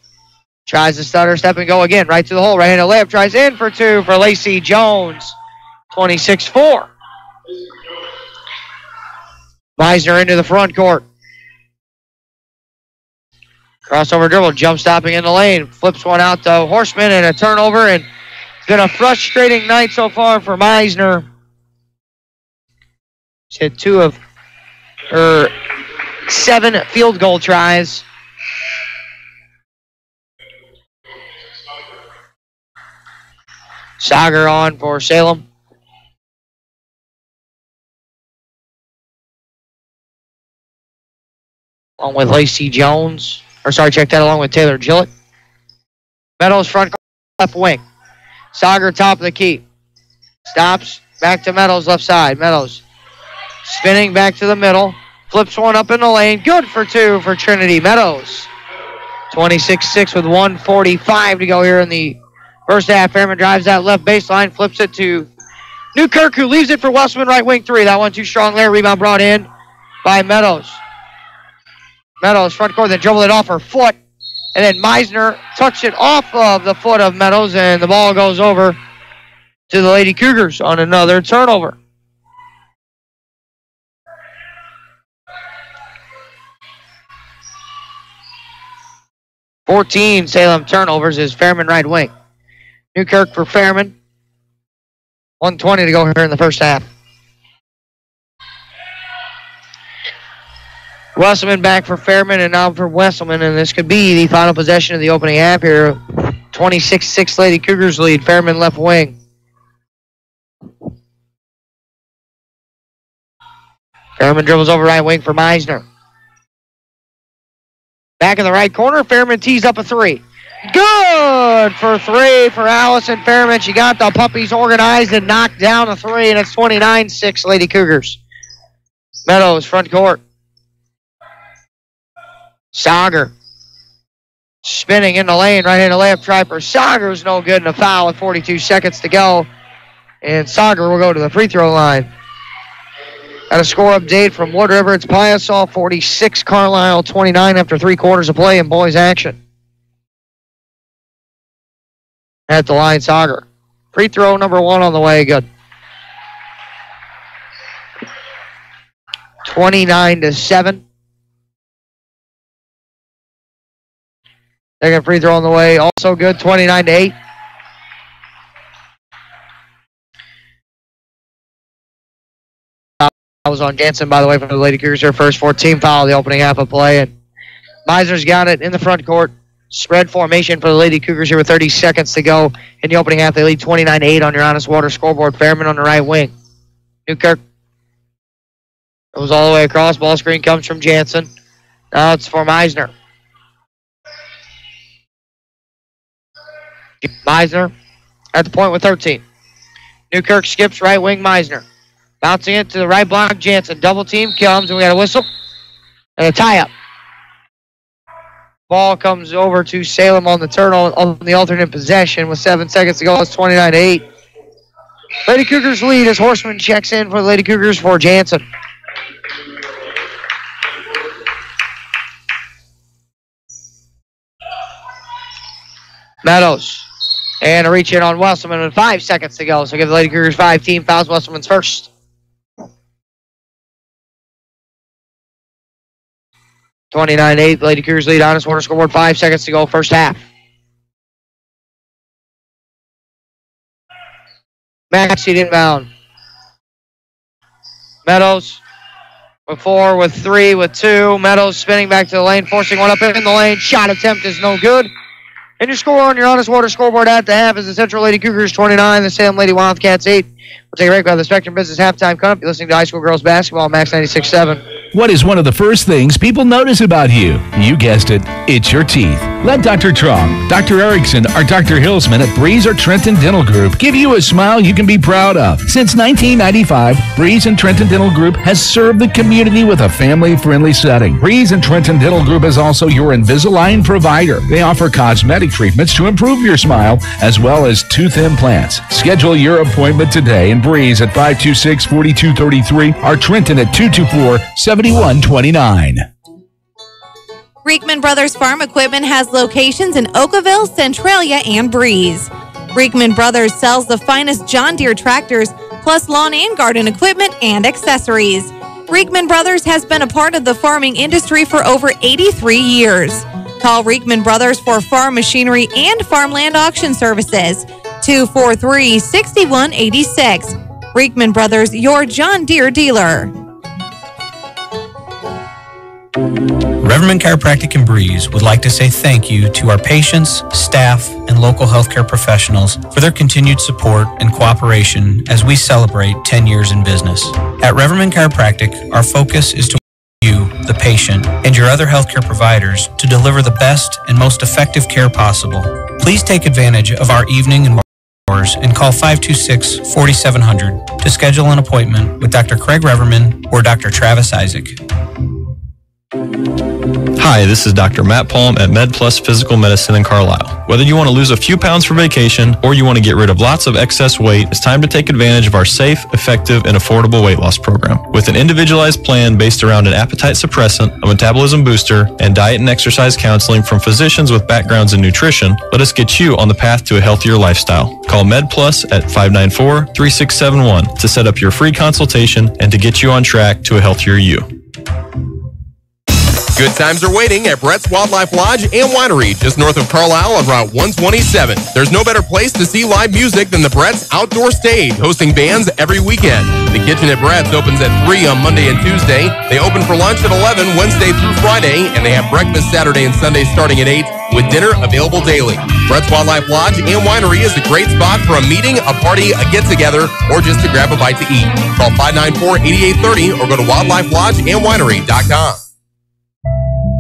Tries to stutter, step and go again. Right to the hole. Right-handed layup. Tries in for 2 for Lacey Jones. 26-4. Meisner into the front court. Crossover dribble. Jump stopping in the lane. Flips one out to Horseman and a turnover. And it's been a frustrating night so far for Meisner. She's hit 2 of her 7 field goal tries. Sager on for Salem. Along with Lacey Jones. Check that along with Taylor Gillett. Meadows front left wing. Sager top of the key. Stops. Back to Meadows, left side. Meadows spinning back to the middle. Flips one up in the lane. Good for two for Trinity Meadows. 26-6 with 1:45 to go here in the first half. Fairman drives that left baseline, flips it to Newkirk, who leaves it for Westman, right wing three. That one too strong there. Rebound brought in by Meadows. Meadows, front court, then dribbled it off her foot. And then Meisner touched it off of the foot of Meadows, and the ball goes over to the Lady Cougars on another turnover. Salem turnovers is Fairman right wing. Newkirk for Fairman. 1:20 to go here in the first half. Wesselman back for Fairman and now for Wesselman, and this could be the final possession of the opening half here. 26-6 Lady Cougars lead. Fairman left wing. Fairman dribbles over right wing for Meisner. Back in the right corner, Fairman tees up a three. Good for three for Allison Fairman. She got the puppies organized and knocked down a three, and it's 29-6 Lady Cougars. Meadows, front court. Sauger spinning in the lane, right-handed layup try for Sauger's no good, and a foul with 42 seconds to go. And Sauger will go to the free throw line. Got a score update from Wood River. It's Piasaw 46, Carlisle 29 after 3 quarters of play in boys action. At the line, Sauger. Free throw number 1 on the way, good. 29-7. Second free throw on the way, also good, 29-8. That was on Jansen, by the way, from the Lady Cougars. Her first 14 foul of the opening half of play. And Meisner's got it in the front court. Spread formation for the Lady Cougars here with 30 seconds to go in the opening half. They lead 29-8 on your Honest Water scoreboard. Fairman on the right wing. Newkirk goes all the way across. Ball screen comes from Jansen. Now it's for Meisner. Meisner at the point with 13. Newkirk skips right wing Meisner. Bouncing it to the right block, Jansen. Double team comes, and we got a whistle and a tie-up. Ball comes over to Salem on the turn on the alternate possession with 7 seconds to go. It's 29-8. Lady Cougars lead as Horseman checks in for the Lady Cougars for Jansen. Meadows. And a reach in on Wesselman with 5 seconds to go. So give the Lady Cougars 5 team fouls. Wesselman's first. 29-8. Lady Cougars lead Honest Water scoreboard. 5 seconds to go. First half. Maxey inbound. Meadows with 4, with 3, with 2. Meadows spinning back to the lane, forcing one up in the lane. Shot attempt is no good. And your score on your Honest Water scoreboard at the half is the Central Lady Cougars 29, the Salem Lady Wildcats 8. We'll take a break by the Spectrum Business Halftime Cup. You're listening to High School Girls Basketball on Max 96.7. What is one of the first things people notice about you? You guessed it, it's your teeth. Let Dr. Trong, Dr. Erickson, or Dr. Hillsman at Breeze or Trenton Dental Group give you a smile you can be proud of. Since 1995, Breeze and Trenton Dental Group has served the community with a family-friendly setting. Breeze and Trenton Dental Group is also your Invisalign provider. They offer cosmetic treatments to improve your smile, as well as tooth implants. Schedule your appointment today in Breeze at 526-4233 or Trenton at 224-7129. Reekman Brothers Farm Equipment has locations in Oakville, Centralia, and Breeze. Reekman Brothers sells the finest John Deere tractors, plus lawn and garden equipment and accessories. Reekman Brothers has been a part of the farming industry for over 83 years. Call Reekman Brothers for farm machinery and farmland auction services. 243-6186. Reekman Brothers, your John Deere dealer. Reverman Chiropractic in Breeze would like to say thank you to our patients, staff, and local healthcare professionals for their continued support and cooperation as we celebrate 10 years in business. At Reverman Chiropractic, our focus is to you, the patient, and your other healthcare providers to deliver the best and most effective care possible. Please take advantage of our evening and hours and call 526-4700 to schedule an appointment with Dr. Craig Reverman or Dr. Travis Isaac. Hi, this is Dr. Matt Palm at MedPlus Physical Medicine in Carlisle. Whether you want to lose a few pounds for vacation or you want to get rid of lots of excess weight, it's time to take advantage of our safe, effective, and affordable weight loss program. With an individualized plan based around an appetite suppressant, a metabolism booster, and diet and exercise counseling from physicians with backgrounds in nutrition, let us get you on the path to a healthier lifestyle. Call MedPlus at 594-3671 to set up your free consultation and to get you on track to a healthier you. Good times are waiting at Brett's Wildlife Lodge and Winery, just north of Carlisle on Route 127. There's no better place to see live music than the Brett's Outdoor Stage, hosting bands every weekend. The kitchen at Brett's opens at 3 on Monday and Tuesday. They open for lunch at 11 Wednesday through Friday, and they have breakfast Saturday and Sunday starting at 8, with dinner available daily. Brett's Wildlife Lodge and Winery is a great spot for a meeting, a party, a get-together, or just to grab a bite to eat. Call 594-8830 or go to wildlifelodgeandwinery.com.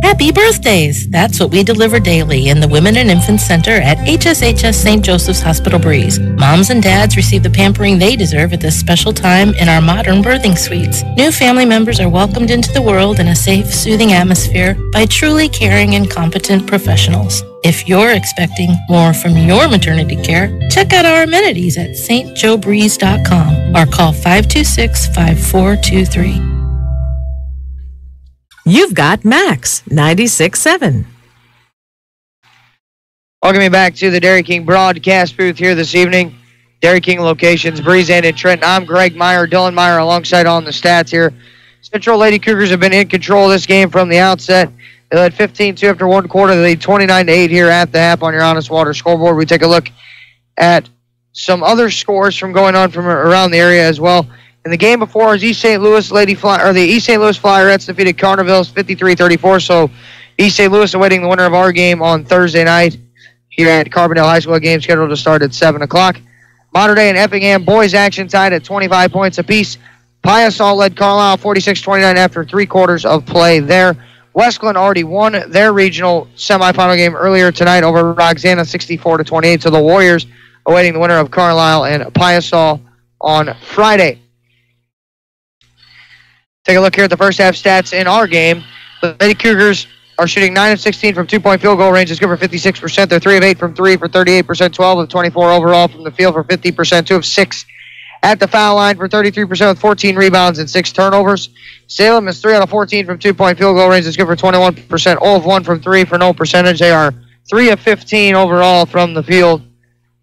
Happy birthdays! That's what we deliver daily in the Women and Infant Center at HSHS St. Joseph's Hospital Breeze. Moms and dads receive the pampering they deserve at this special time in our modern birthing suites. New family members are welcomed into the world in a safe, soothing atmosphere by truly caring and competent professionals. If you're expecting more from your maternity care, check out our amenities at stjoebreeze.com or call 526-5423. You've got Max 96.7. Welcome me back to the Dairy King broadcast booth here this evening. Dairy King locations, Breeze and in Trenton. I'm Greg Meyer, Dylan Meyer alongside on the stats here. Central Lady Cougars have been in control of this game from the outset. They led 15-2 after one quarter. They lead 29-8 here at the half on your Honest Water scoreboard. We take a look at some other scores from going on from around the area as well. In the game before, the East St. Louis Flyerettes defeated Carnival's 53-34. So East St. Louis awaiting the winner of our game on Thursday night here at Carbondale High School. A game scheduled to start at 7 o'clock. Mater Dei and Effingham boys action tied at 25 points apiece. Piasol led Carlisle 46-29 after 3 quarters of play there. Westglen already won their regional semifinal game earlier tonight over Roxana 64-28. So the Warriors awaiting the winner of Carlisle and Piasol on Friday. Take a look here at the first half stats in our game. The Lady Cougars are shooting 9 of 16 from two-point field goal range. It's good for 56%. They're 3 of 8 from 3 for 38%, 12 of 24 overall from the field for 50%, 2 of 6 at the foul line for 33% with 14 rebounds and 6 turnovers. Salem is 3 out of 14 from two-point field goal range. It's good for 21%, 0 of 1 from 3 for no percentage. They are 3 of 15 overall from the field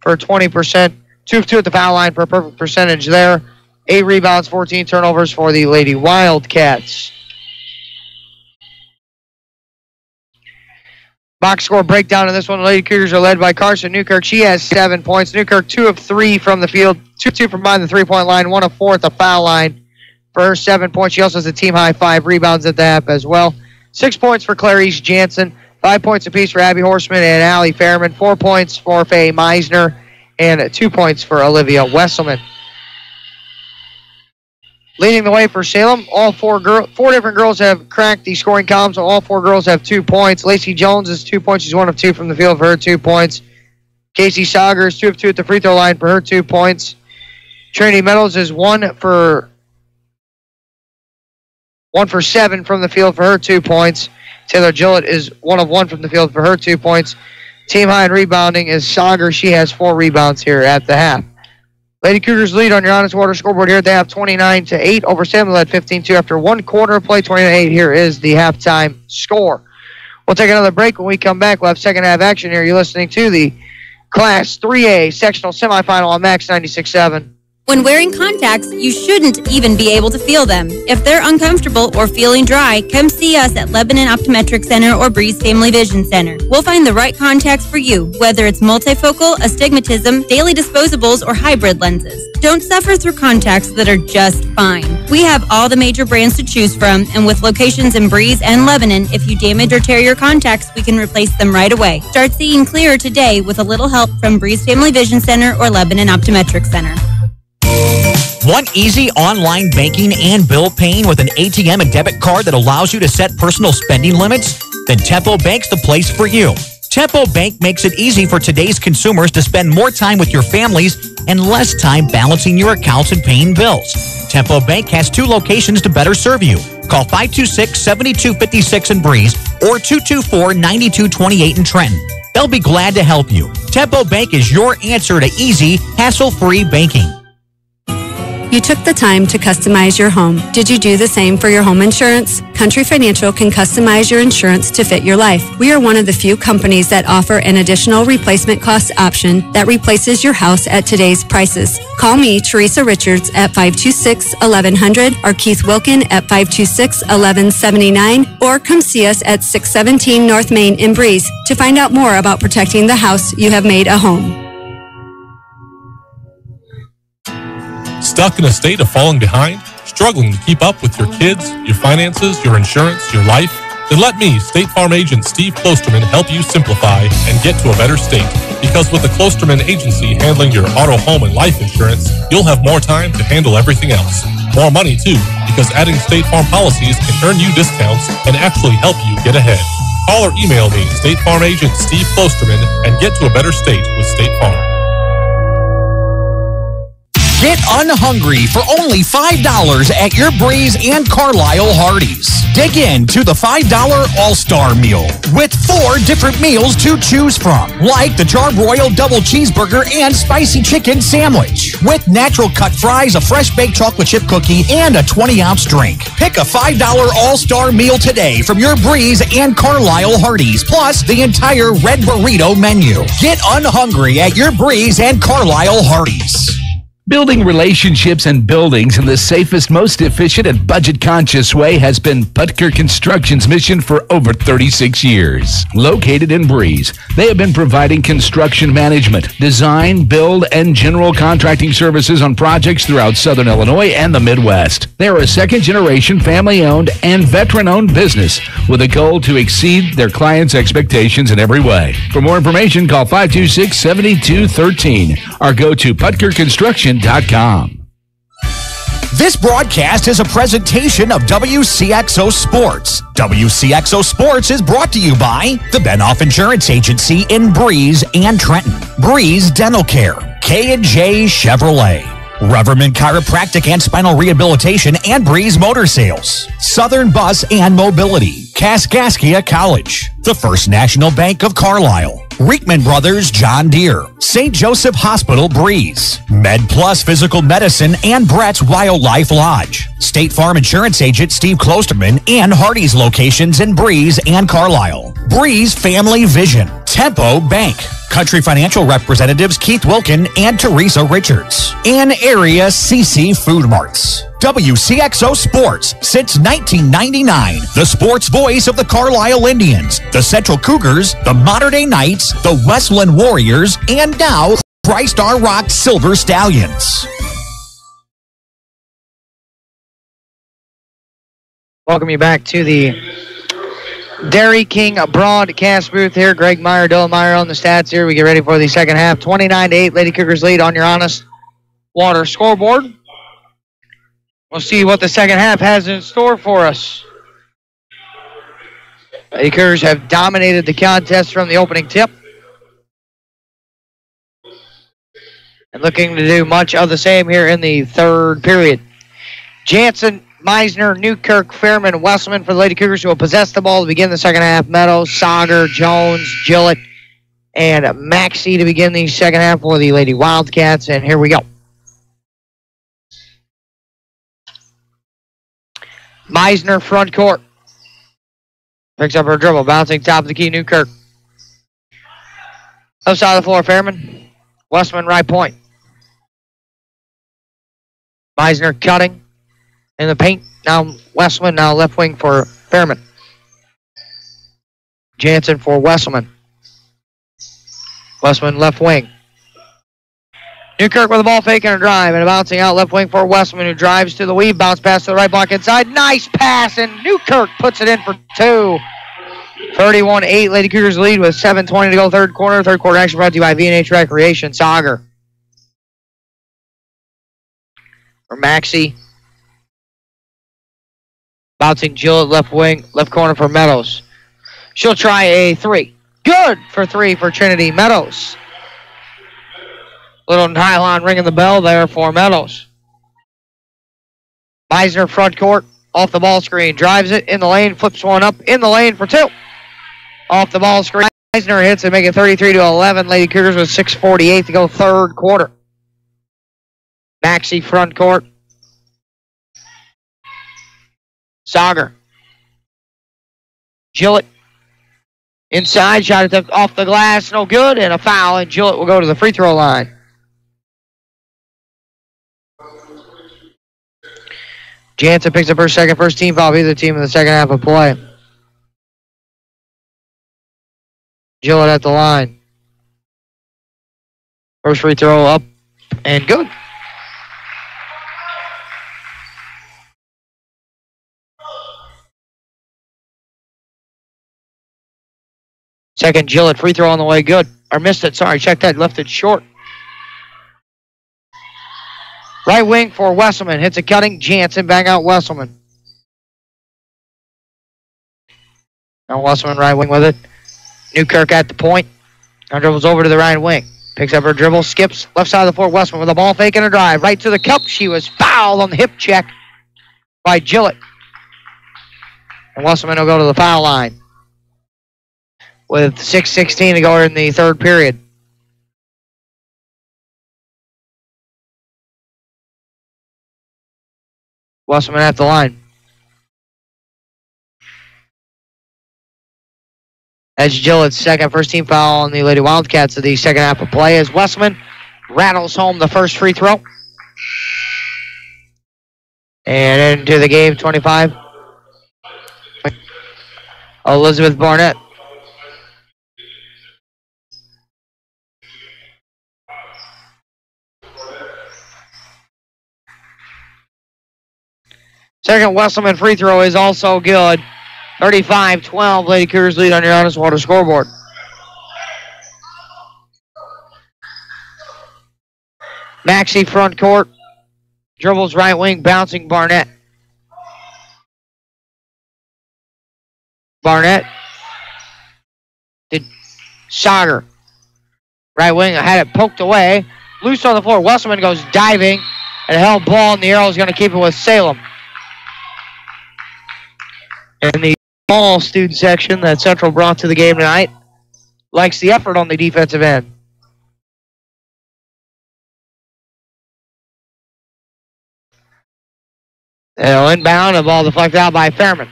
for 20%, 2 of 2 at the foul line for a perfect percentage there. 8 rebounds, 14 turnovers for the Lady Wildcats. Box score breakdown in this one. The Lady Cougars are led by Carson Newkirk. She has 7 points. Newkirk 2 of 3 from the field, 2 of 2 from behind the three-point line, 1 of 4 at the foul line for her 7 points. She also has a team-high 5 rebounds at the half as well. 6 points for Clarice Jansen, 5 points apiece for Abby Horseman and Allie Fairman, 4 points for Faye Meisner, and 2 points for Olivia Wesselman. Leading the way for Salem, all 4 different girls have cracked the scoring column, so all 4 girls have 2 points. Lacey Jones is 2 points. She's 1 of 2 from the field for her 2 points. Casey Sauger is 2 of 2 at the free throw line for her 2 points. Trinity Meadows is 1 for 7 from the field for her 2 points. Taylor Gillett is 1 of 1 from the field for her 2 points. Team high in rebounding is Sauger. She has 4 rebounds here at the half. Lady Cougars lead on your Honest Water scoreboard here. They have 29-8 over Salem. Led 15-2 after 1 quarter of play. 29-8. Here is the halftime score. We'll take another break. When we come back, we'll have second half action here. You're listening to the Class 3A sectional semifinal on Max 96.7. When wearing contacts, you shouldn't even be able to feel them. If they're uncomfortable or feeling dry, come see us at Lebanon Optometric Center or Breeze Family Vision Center. We'll find the right contacts for you, whether it's multifocal, astigmatism, daily disposables, or hybrid lenses. Don't suffer through contacts that are just fine. We have all the major brands to choose from, and with locations in Breeze and Lebanon, if you damage or tear your contacts, we can replace them right away. Start seeing clearer today with a little help from Breeze Family Vision Center or Lebanon Optometric Center. Want easy online banking and bill paying with an ATM and debit card that allows you to set personal spending limits? Then Tempo Bank's the place for you. Tempo Bank makes it easy for today's consumers to spend more time with your families and less time balancing your accounts and paying bills. Tempo Bank has 2 locations to better serve you. Call 526-7256 in Breeze or 224-9228 in Trenton. They'll be glad to help you. Tempo Bank is your answer to easy, hassle-free banking. You took the time to customize your home. Did you do the same for your home insurance? Country Financial can customize your insurance to fit your life. We are one of the few companies that offer an additional replacement cost option that replaces your house at today's prices. Call me, Teresa Richards, at 526-1100 or Keith Wilkin at 526-1179 or come see us at 617 North Main in Breeze to find out more about protecting the house you have made a home. Stuck in a state of falling behind? Struggling to keep up with your kids, your finances, your insurance, your life? Then let me, State Farm agent Steve Klosterman, help you simplify and get to a better state. Because with the Klosterman Agency handling your auto, home, and life insurance, you'll have more time to handle everything else. More money, too, because adding State Farm policies can earn you discounts and actually help you get ahead. Call or email me, State Farm agent Steve Klosterman, and get to a better state with State Farm. Get unhungry for only $5 at your Breeze and Carlisle Hardee's. Dig into the $5 All-Star Meal with 4 different meals to choose from, like the Charbroiled Double Cheeseburger and Spicy Chicken Sandwich, with natural cut fries, a fresh baked chocolate chip cookie, and a 20-ounce drink. Pick a $5 All-Star Meal today from your Breeze and Carlisle Hardee's, plus the entire Red Burrito menu. Get unhungry at your Breeze and Carlisle Hardee's. Building relationships and buildings in the safest, most efficient, and budget-conscious way has been Putker Construction's mission for over 36 years. Located in Breeze, they have been providing construction management, design, build, and general contracting services on projects throughout Southern Illinois and the Midwest. They are a second-generation, family-owned, and veteran-owned business with a goal to exceed their clients' expectations in every way. For more information, call 526-7213 or go to PutkerConstruction.com. This broadcast is a presentation of WCXO Sports. WCXO Sports is brought to you by the Benoff Insurance Agency in Breeze and Trenton, Breeze Dental Care, K&J Chevrolet, Reverman Chiropractic and Spinal Rehabilitation and Breeze Motor Sales, Southern Bus and Mobility, Kaskaskia College, the First National Bank of Carlisle, Reekman Brothers John Deere, St. Joseph Hospital Breeze, Med Plus Physical Medicine and Brett's Wildlife Lodge, State Farm Insurance Agent Steve Klosterman and Hardee's locations in Breeze and Carlisle, Breeze Family Vision, Tempo Bank, Country Financial representatives Keith Wilkin and Teresa Richards, and Area CC Food Marts. WCXO Sports since 1999. The sports voice of the Carlisle Indians, the Central Cougars, the Mater Dei Knights, the Westland Warriors, and now TriStar Rock Silver Stallions. Welcome you back to the Dairy King broadcast booth here. Greg Meyer, Dylan Meyer on the stats here. We get ready for the second half. 29-8, Lady Cougars lead on your Honest Water scoreboard. We'll see what the second half has in store for us. The Cougars have dominated the contest from the opening tip. And looking to do much of the same here in the third period. Jansen, Meisner, Newkirk, Fairman, Wesselman for the Lady Cougars who will possess the ball to begin the second half. Meadows, Sauger, Jones, Gillett, and Maxey to begin the second half for the Lady Wildcats. And here we go. Meisner, front court. Picks up her dribble, bouncing top of the key, Newkirk. Left side of the floor, Fairman. Westman, right point. Meisner cutting in the paint. Now Westman, now left wing for Fairman. Jansen for Westman. Westman, left wing. Newkirk with the ball fake and a drive and a bouncing out left wing for Westman, who drives to the weave, bounce pass to the right block inside. Nice pass, and Newkirk puts it in for 2. 31-8, Lady Cougars lead with 7:20 to go third quarter. Third quarter action brought to you by V&H Recreation. Sauger. For Maxey. Bouncing Gillett left wing, left corner for Meadows. She'll try a 3. Good for 3 for Trinity Meadows. Little nylon ringing the bell there for Meadows. Meisner front court, off the ball screen, drives it in the lane, flips one up in the lane for 2. Off the ball screen, Meisner hits it, make it 33-11. Lady Cougars with 6:48 to go, third quarter. Maxey front court. Sauger. Gillett. Inside, shot it off the glass, no good, and a foul, and Gillett will go to the free throw line. Jansen picks up her second first team foul of either team in the second half of play. Gillett at the line. First free throw up and good. Second Gillett free throw on the way, good. Or missed it, sorry, check that, left it short. Right wing for Wesselman. Hits a cutting. Jansen back out Wesselman. Now Wesselman right wing with it. Newkirk at the point. Now dribbles over to the right wing. Picks up her dribble. Skips left side of the floor. Wesselman with a ball fake and a drive. Right to the cup. She was fouled on the hip check by Gillett. And Wesselman will go to the foul line with 6:16 to go in the third period. Wesselman at the line. That's Gillett's second first team foul on the Lady Wildcats of the second half of play as Wesselman rattles home the first free throw. And into the game, 25. Elizabeth Barnett. Second Wesselman free throw is also good. 35-12, Lady Cougars lead on your Honest Water scoreboard. Maxey front court. Dribbles right wing, bouncing Barnett. Barnett. Did Sauger. Right wing, had it poked away. Loose on the floor. Wesselman goes diving and held ball, and the arrow is going to keep it with Salem. And the small student section that Central brought to the game tonight likes the effort on the defensive end. They'll inbound, a ball deflected out by Fairman.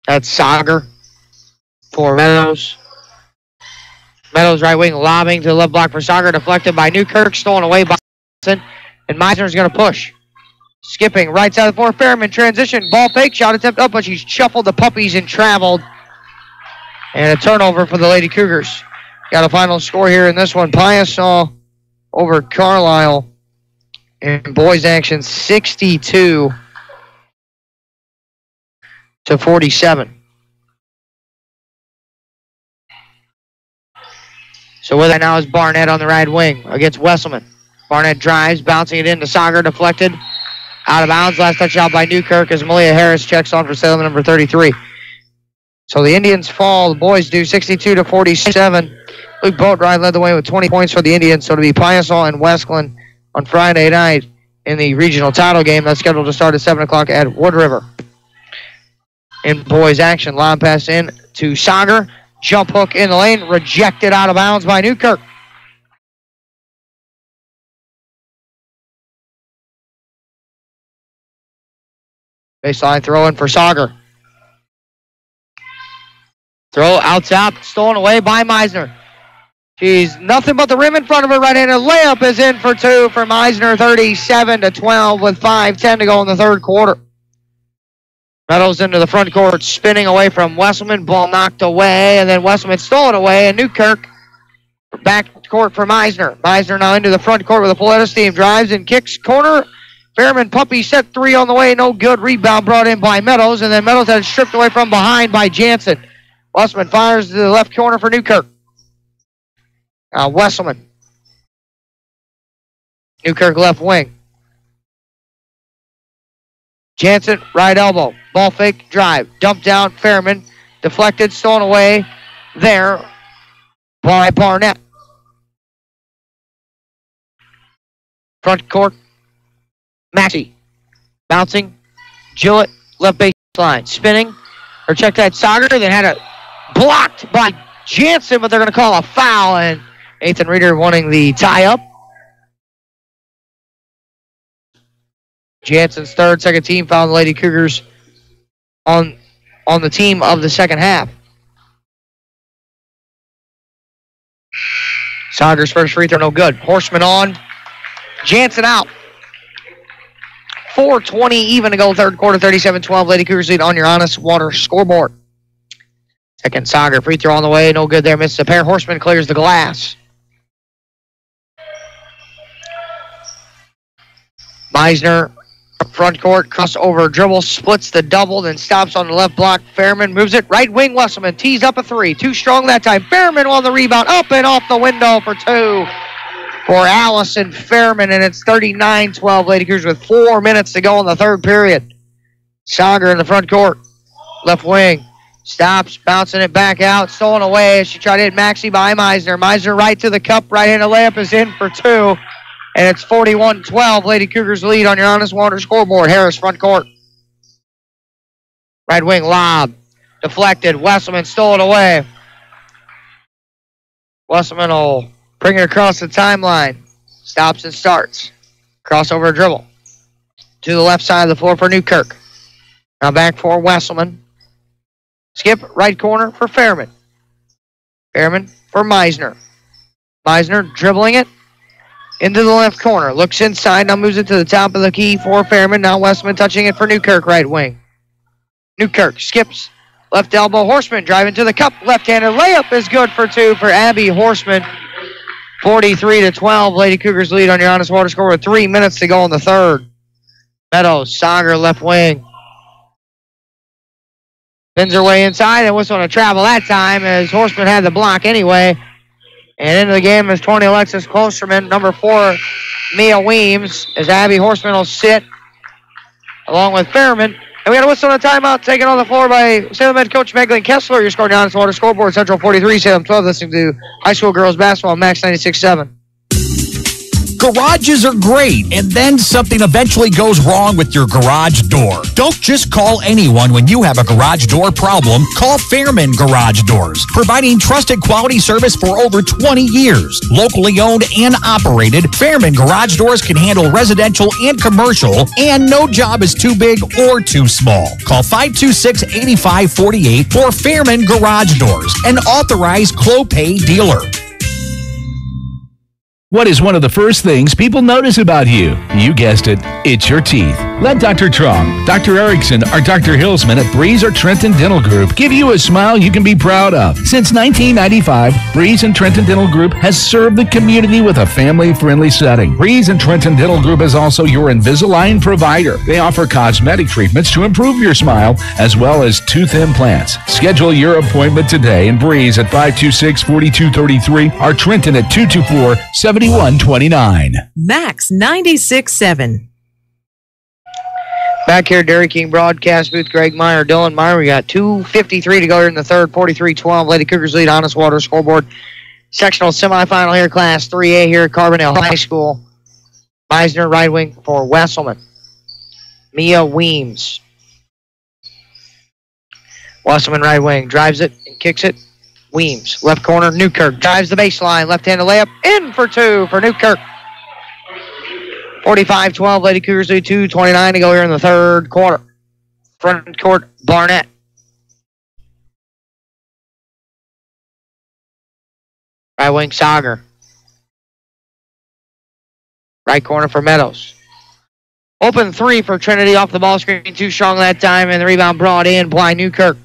That's Sauger for Meadows. Meadows right wing lobbing to the left block for Sauger, deflected by Newkirk, stolen away by Johnson, and Meisner's going to push. Skipping right side of the floor, Fairman transition, ball fake, shot attempt up, but she's shuffled the puppies and traveled. And a turnover for the Lady Cougars. Got a final score here in this one. Piasaw over Carlisle in boys action, 62-47. So with that now is Barnett on the right wing against Wesselman. Barnett drives, bouncing it into Sauger, deflected. Out of bounds, last touch out by Newkirk as Malia Harris checks on for Salem, number 33. So the Indians fall, the boys do 62-47. Luke Boatride led the way with 20 points for the Indians. So to be Piasaw and Westland on Friday night in the regional title game that's scheduled to start at 7 o'clock at Wood River. In boys action, lob pass in to Sauger. Jump hook in the lane, rejected out of bounds by Newkirk. Baseline throw in for Sauger. Throw out top, stolen away by Meisner. She's nothing but the rim in front of her. Right-handed layup is in for 2 for Meisner, 37-12 with 5:10 to go in the third quarter. Meadows into the front court, spinning away from Wesselman. Ball knocked away, and then Wesselman stolen away, and Newkirk back court for Meisner. Meisner now into the front court with a full head of steam. Drives and kicks corner. Fairman Puppy set 3 on the way, no good. Rebound brought in by Meadows, and then Meadows had it stripped away from behind by Jansen. Wesselman fires to the left corner for Newkirk. Wesselman. Newkirk left wing. Jansen, right elbow. Ball fake, drive. Dumped down, Fairman. Deflected, stolen away there by Barnett. Front court, Maxey. Bouncing, Gillett, left baseline. Spinning, or checked that Sager, then had it blocked by Jansen, but they're going to call a foul, and Nathan Reeder wanting the tie-up. Jansen's third, second team foul, the Lady Cougars on the team of the second half. Saunders' first free throw, no good. Horseman on. Jansen out. 4:20 even to go, third quarter, 37-12. Lady Cougars lead on your Honest Water scoreboard. Second Sager, free throw on the way, no good there. Misses a pair. Horseman clears the glass. Meisner, front court, crossover dribble, splits the double, then stops on the left block. Fairman moves it. Right wing, Wesselman tees up a three. Too strong that time. Fairman on the rebound. Up and off the window for two for Allison Fairman, and it's 39-12. Lady Cougars with 4 minutes to go in the third period. Sager in the front court. Left wing. Stops, bouncing it back out. Stolen away as she tried to hit Maxey by Meisner. Meisner right to the cup. Right-handed layup is in for two. And it's 41-12. Lady Cougars lead on your Honest Water scoreboard. Harris, front court. Right wing lob. Deflected. Wesselman stole it away. Wesselman will bring it across the timeline. Stops and starts. Crossover dribble. To the left side of the floor for Newkirk. Now back for Wesselman. Skip, right corner for Fairman. Fairman for Meisner. Meisner dribbling it into the left corner. Looks inside, now moves it to the top of the key for Fairman. Now Westman touching it for Newkirk, right wing. Newkirk skips, left elbow, Horseman driving to the cup. Left-handed layup is good for two for Abby Horseman. 43-12. Lady Cougars lead on your Honest Water score with 3 minutes to go in the third. Meadows, Sager, left wing. Spins her way inside and was on a travel that time as Horseman had the block anyway. And into the game is 20 Alexis Klosterman, number 4 Mia Weems, as Abby Horseman will sit along with Fairman. And we got a whistle on a timeout taken on the floor by Salem head coach Meglin Kessler. You're scoring Honest Water scoreboard, Central 43, Salem 12, listening to high school girls basketball, Max 96.7. Garages are great, and then something eventually goes wrong with your garage door. Don't just call anyone when you have a garage door problem. Call Fairman Garage Doors, providing trusted quality service for over 20 years. Locally owned and operated, Fairman Garage Doors can handle residential and commercial, and no job is too big or too small. Call 526-8548 for Fairman Garage Doors, an authorized Clopay dealer. What is one of the first things people notice about you? You guessed it, it's your teeth. Let Dr. Trong, Dr. Erickson, or Dr. Hilsman at Breeze or Trenton Dental Group give you a smile you can be proud of. Since 1995, Breeze and Trenton Dental Group has served the community with a family-friendly setting. Breeze and Trenton Dental Group is also your Invisalign provider. They offer cosmetic treatments to improve your smile, as well as tooth implants. Schedule your appointment today in Breeze at 526-4233 or Trenton at 224-7129. Max 96.7. Back here, Dairy King broadcast booth, Greg Meyer, Dylan Meyer. We got 2:53 to go here in the third, 43-12. Lady Cougars lead Honest Water scoreboard. Sectional semifinal here, Class 3A here at Carbondale High School. Meisner, right wing for Wesselman. Mia Weems. Wesselman, right wing, drives it and kicks it. Weems, left corner, Newkirk, drives the baseline, left-handed layup, in for two for Newkirk. 45-12, Lady Cougars lead 2:29 to go here in the third quarter. Front court, Barnett. Right wing, Sager. Right corner for Meadows. Open three for Trinity off the ball screen, too strong that time, and the rebound brought in by Newkirk.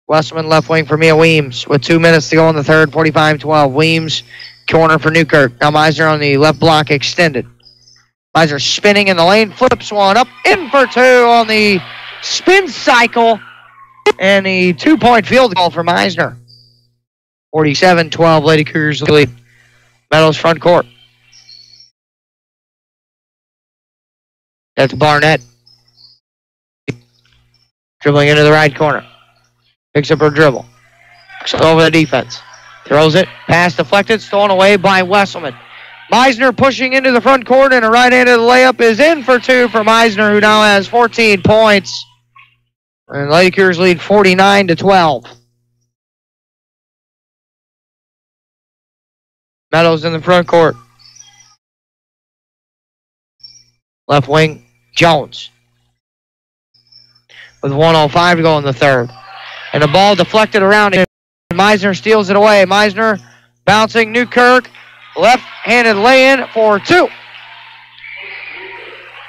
Westman left wing for Mia Weems with 2 minutes to go in the third, 45-12. Weems, corner for Newkirk. Now Meisner on the left block extended. Meisner spinning in the lane, flips one up, in for two on the spin cycle, and the 2-point field goal for Meisner. 47-12, Lady Cougars lead. Meadows front court. That's Barnett. Dribbling into the right corner. Picks up her dribble. Over the defense. Throws it. Pass deflected. Stolen away by Wesselman. Meisner pushing into the front court, and a right-handed layup is in for two for Meisner, who now has 14 points. And Lakers lead 49-12. Meadows in the front court. Left wing, Jones. With 1:05 to go in the third. And the ball deflected around, and Meisner steals it away. Meisner bouncing, Newkirk. Left-handed lay-in for two.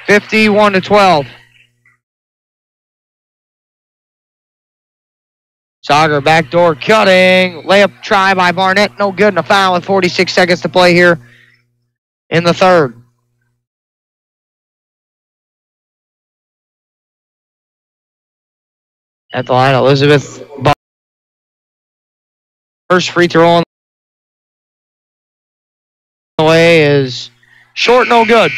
51-12. Sauger backdoor cutting. Layup try by Barnett. No good, and a foul with 46 seconds to play here in the third. At the line, Elizabeth. First free throw on the way is short, no good.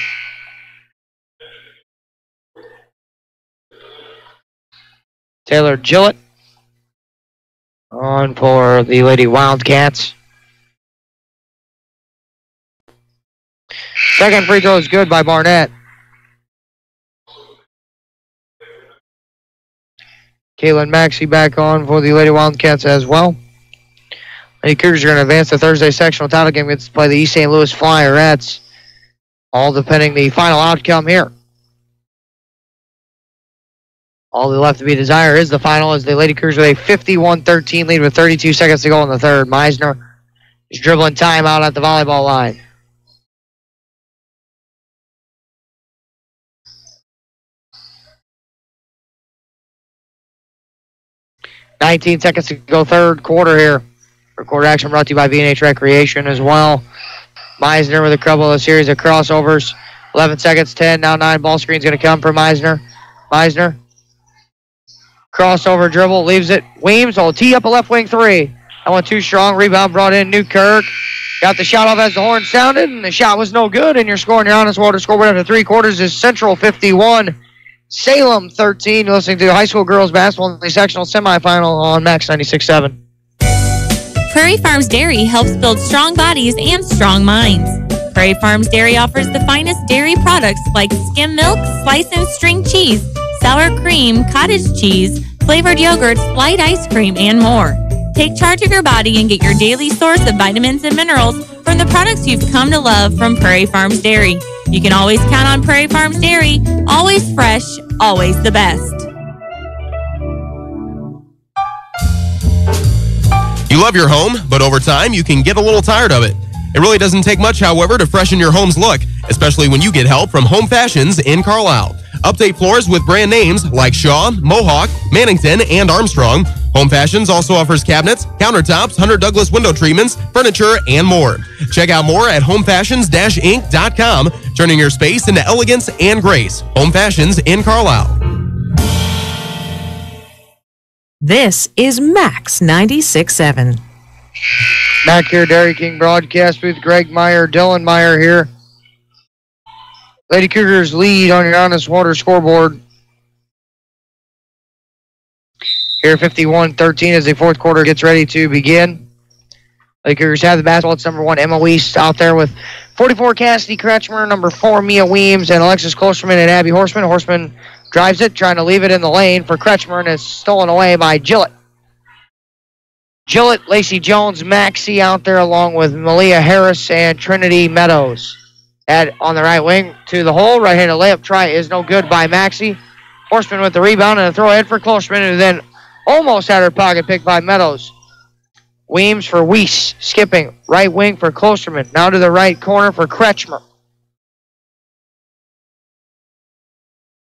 Taylor Gillett on for the Lady Wildcats. Second free throw is good by Barnett. Caitlin Maxey back on for the Lady Wildcats as well. Lady Cougars are going to advance the Thursday sectional title game. Gets to play the East St. Louis Flyrettes. All depending the final outcome here. All that left to be desired is the final as the Lady Cougars with a 51-13 lead with 32 seconds to go in the third. Meisner is dribbling time out at the volleyball line. $19 seconds to go third quarter here. Third quarter action brought to you by B&H Recreation as well. Meisner with a couple of series of crossovers. 11 seconds, 10, now 9. Ball screen's going to come for Meisner. Meisner. Crossover dribble, leaves it. Weems will tee up a left wing three. That one too strong. Rebound brought in Newkirk. Got the shot off as the horn sounded, and the shot was no good. And your score in your honest water scoreboard after three quarters is Central 51. Salem 13. You're listening to high school girls basketball in the sectional semifinal on Max 96.7. Prairie Farms Dairy helps build strong bodies and strong minds. Prairie Farms Dairy offers the finest dairy products like skim milk, slice and string cheese, sour cream, cottage cheese, flavored yogurts, light ice cream, and more. Take charge of your body and get your daily source of vitamins and minerals from the products you've come to love from Prairie Farms Dairy. You can always count on Prairie Farms Dairy. Always fresh, always the best. You love your home, but over time, you can get a little tired of it. It really doesn't take much, however, to freshen your home's look, especially when you get help from Home Fashions in Carlisle. Update floors with brand names like Shaw, Mohawk, Mannington, and Armstrong. Home Fashions also offers cabinets, countertops, Hunter Douglas window treatments, furniture, and more. Check out more at homefashions-inc.com, turning your space into elegance and grace. Home Fashions in Carlisle. This is Max 96.7. Back here, Dairy King broadcast booth. Greg Meyer, Dylan Meyer here. Lady Cougars lead on your honest water scoreboard. Here 51-13 as the fourth quarter gets ready to begin. Lady Cougars have the basketball. It's number 1 Emma Weiss out there with 44 Cassidy Kretschmer, number 4 Mia Weems, and Alexis Klosterman and Abby Horseman. Horseman drives it, trying to leave it in the lane for Kretschmer, and it's stolen away by Gillett. Gillett, Lacey Jones, Maxey out there along with Malia Harris and Trinity Meadows. On the right wing to the hole. Right-handed layup try is no good by Maxey. Horseman with the rebound and a throw ahead for Klosterman, who then almost had her pocket picked by Meadows. Weems for Weiss, skipping. Right wing for Klosterman. Now to the right corner for Kretschmer.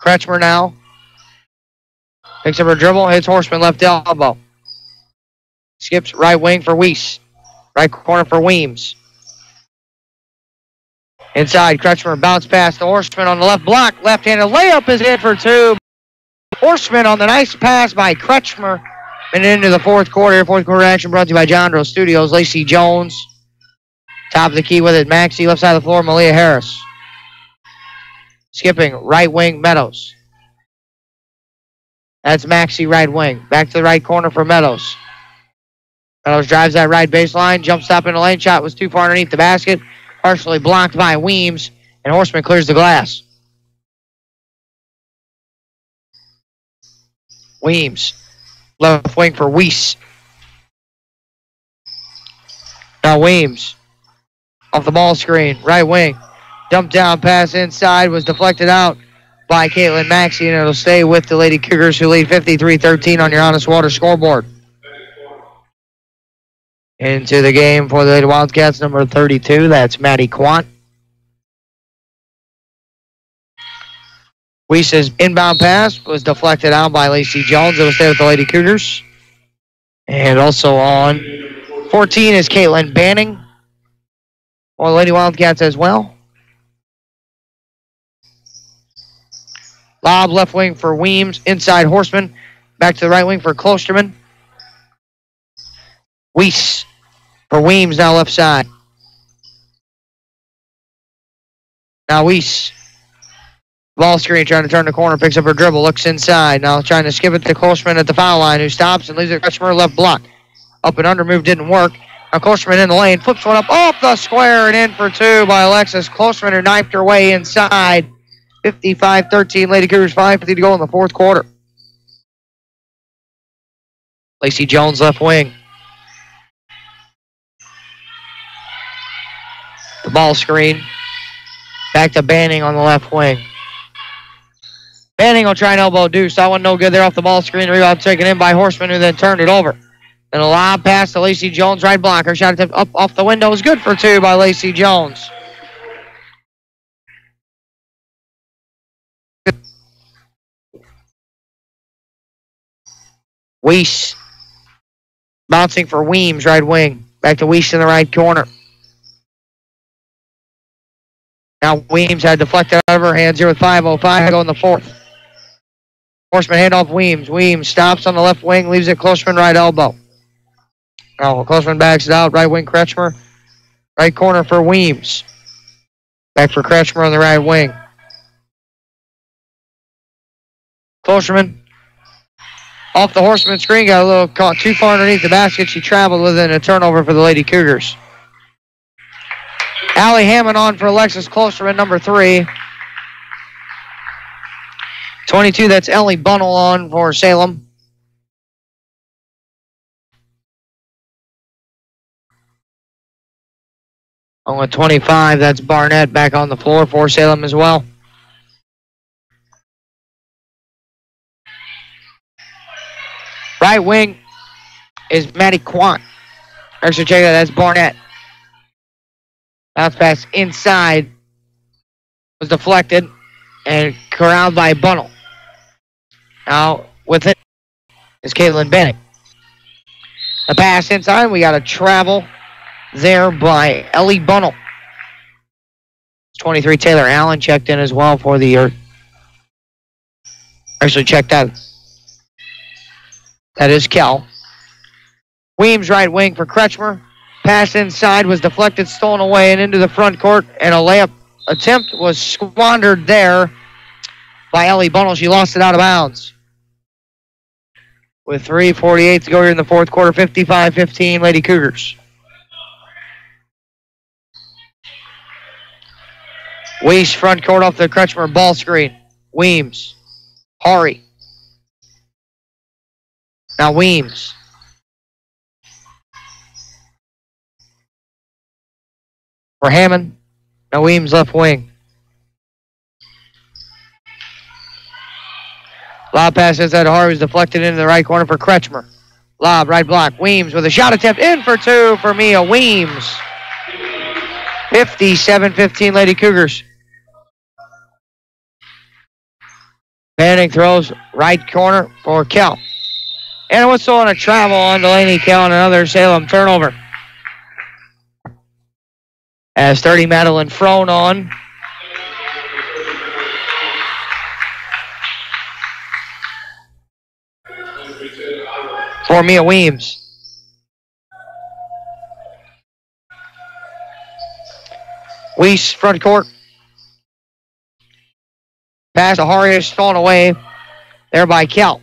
Kretschmer now. Picks up her dribble, hits Horseman left elbow. Skips right wing for Weiss. Right corner for Weems. Inside, Kretschmer bounce pass to Horseman on the left block. Left-handed layup is in for two. Horseman on the nice pass by Kretschmer. And into the fourth quarter. Fourth quarter action brought to you by John Doe Studios. Lacey Jones. Top of the key with it. Maxey left side of the floor. Malia Harris. Skipping right wing, Meadows. That's Maxey right wing. Back to the right corner for Meadows. Meadows drives that right baseline. Jump stop in the lane. Shot was too far underneath the basket. Partially blocked by Weems. And Horseman clears the glass. Weems. Left wing for Weiss. Now Weems. Off the ball screen. Right wing. Dump down pass inside. Was deflected out by Caitlin Maxey. And it'll stay with the Lady Cougars, who lead 53-13 on your Honest Water scoreboard. Into the game for the Lady Wildcats, number 32. That's Maddie Quant. Weiss's inbound pass was deflected out by Lacey Jones. It'll stay with the Lady Cougars. And also on 14 is Caitlin Banning for the Lady Wildcats as well. Lob left wing for Weems. Inside Horseman. Back to the right wing for Klosterman. Weiss for Weems, now left side. Now Weiss. Ball screen, trying to turn the corner, picks up her dribble, looks inside. Now trying to skip it to Klosterman at the foul line, who stops and leaves it Kretschmer left block. Up and under move didn't work. Now Klosterman in the lane, flips one up off the square and in for two by Alexis Klosterman, who knifed her way inside. 55-13, Lady Cougars, 5:50 to go in the fourth quarter. Lacey Jones left wing. The ball screen. Back to Banning on the left wing. Banning will try an elbow deuce. That one no good there off the ball screen. Rebound taken in by Horseman, who then turned it over. And a lob pass to Lacey Jones, right blocker. Shot attempt up off the window is good for two by Lacey Jones. Weiss. Bouncing for Weems, right wing. Back to Weiss in the right corner. Now Weems had deflected out of her hands here with 5:05 to go in the fourth. Horseman handoff Weems. Weems stops on the left wing, leaves it Klosterman right elbow. Now Klosterman backs it out, right wing Kretschmer. Right corner for Weems. Back for Kretschmer on the right wing. Klosterman off the Horseman screen, got a little caught too far underneath the basket. She traveled with it, and a turnover for the Lady Cougars. Allie Hammond on for Alexis Klosterman, number 3. 22, that's Ellie Bunnell on for Salem. On with 25, that's Barnett back on the floor for Salem as well. Right wing is Maddie Quant. Actually, check it out, that's Barnett. Bounce pass inside was deflected and corralled by Bunnell. Now with it is Caitlin Bennett. The pass inside, we got a travel there by Ellie Bunnell. 23, Taylor Allen checked in as well for the actually checked out. That is Kel. Weems right wing for Kretschmer. Pass inside was deflected, stolen away, and into the front court. And a layup attempt was squandered there by Ellie Bunnell. She lost it out of bounds. With 3:48 to go here in the fourth quarter, 55-15, Lady Cougars. Weiss front court off the Kretschmer ball screen. Weems. Hari. Now Weems. For Hammond. Now Weems left wing. Lob pass inside to Hari was deflected into the right corner for Kretschmer. Lob, right block. Weems with a shot attempt in for two for Mia Weems. 57-15 Lady Cougars. Banning throws right corner for Kel. And a whistle on a travel on Delaney Kel and another Salem turnover. As 30 Madeline Frone on. For Mia Weems. Weiss front court. Pass to Harris, stolen away there by Kel.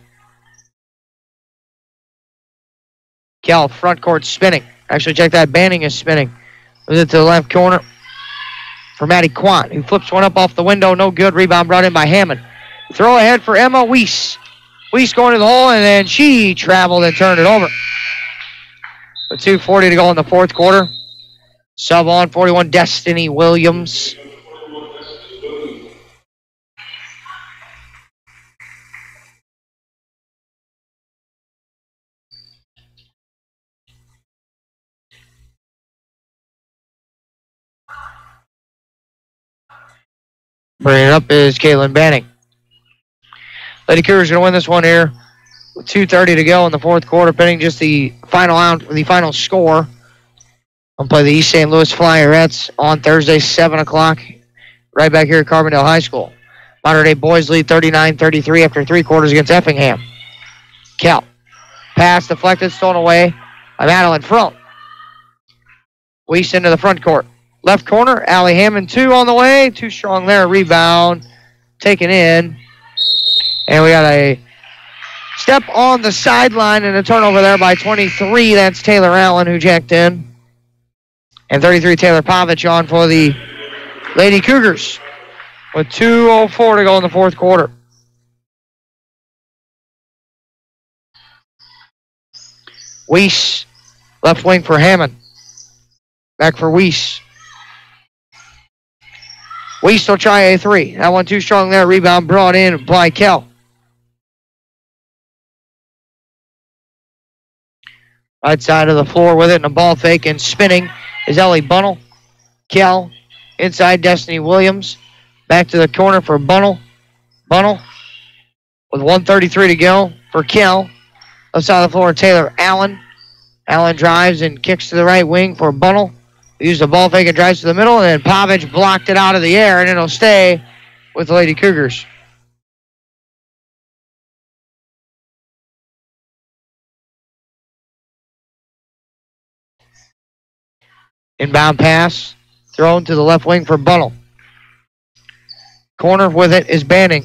Kel, front court spinning. Actually, check that. Banning is spinning. Moves it to the left corner for Maddie Quant, who flips one up off the window. No good. Rebound brought in by Hammond. Throw ahead for Emma Weiss. Weiss going to the hole, and then she traveled and turned it over. With 2:40 to go in the fourth quarter. Sub on 41, Destiny Williams. Bringing it up is Caitlin Banning. Lady Cougars going to win this one here with 2:30 to go in the fourth quarter, pending just the final score. We'll play the East St. Louis Flyrettes on Thursday, 7 o'clock, right back here at Carbondale High School. Modern Day boys lead 39-33 after 3 quarters against Effingham. Kel. Pass deflected, stolen away by Madeline Front. Weiss into the front court. Left corner, Allie Hammond, 2 on the way. Too strong there. Rebound taken in. And we got a step on the sideline and a turnover there by 23. That's Taylor Allen who jacked in. And 33, Taylor Povich on for the Lady Cougars with 2:04 to go in the fourth quarter. Weiss, left wing for Hammond. Back for Weiss. Weiss will try a 3. That one too strong there. Rebound brought in by Kel. Right side of the floor with it, and a ball fake and spinning is Ellie Bunnell. Kel inside, Destiny Williams. Back to the corner for Bunnell. Bunnell with 1:33 to go for Kel. Left side of the floor, Taylor Allen. Allen drives and kicks to the right wing for Bunnell. Used the ball fake and drives to the middle, and then Povich blocked it out of the air, and it'll stay with the Lady Cougars. Inbound pass thrown to the left wing for Bunnell. Corner with it is Banning.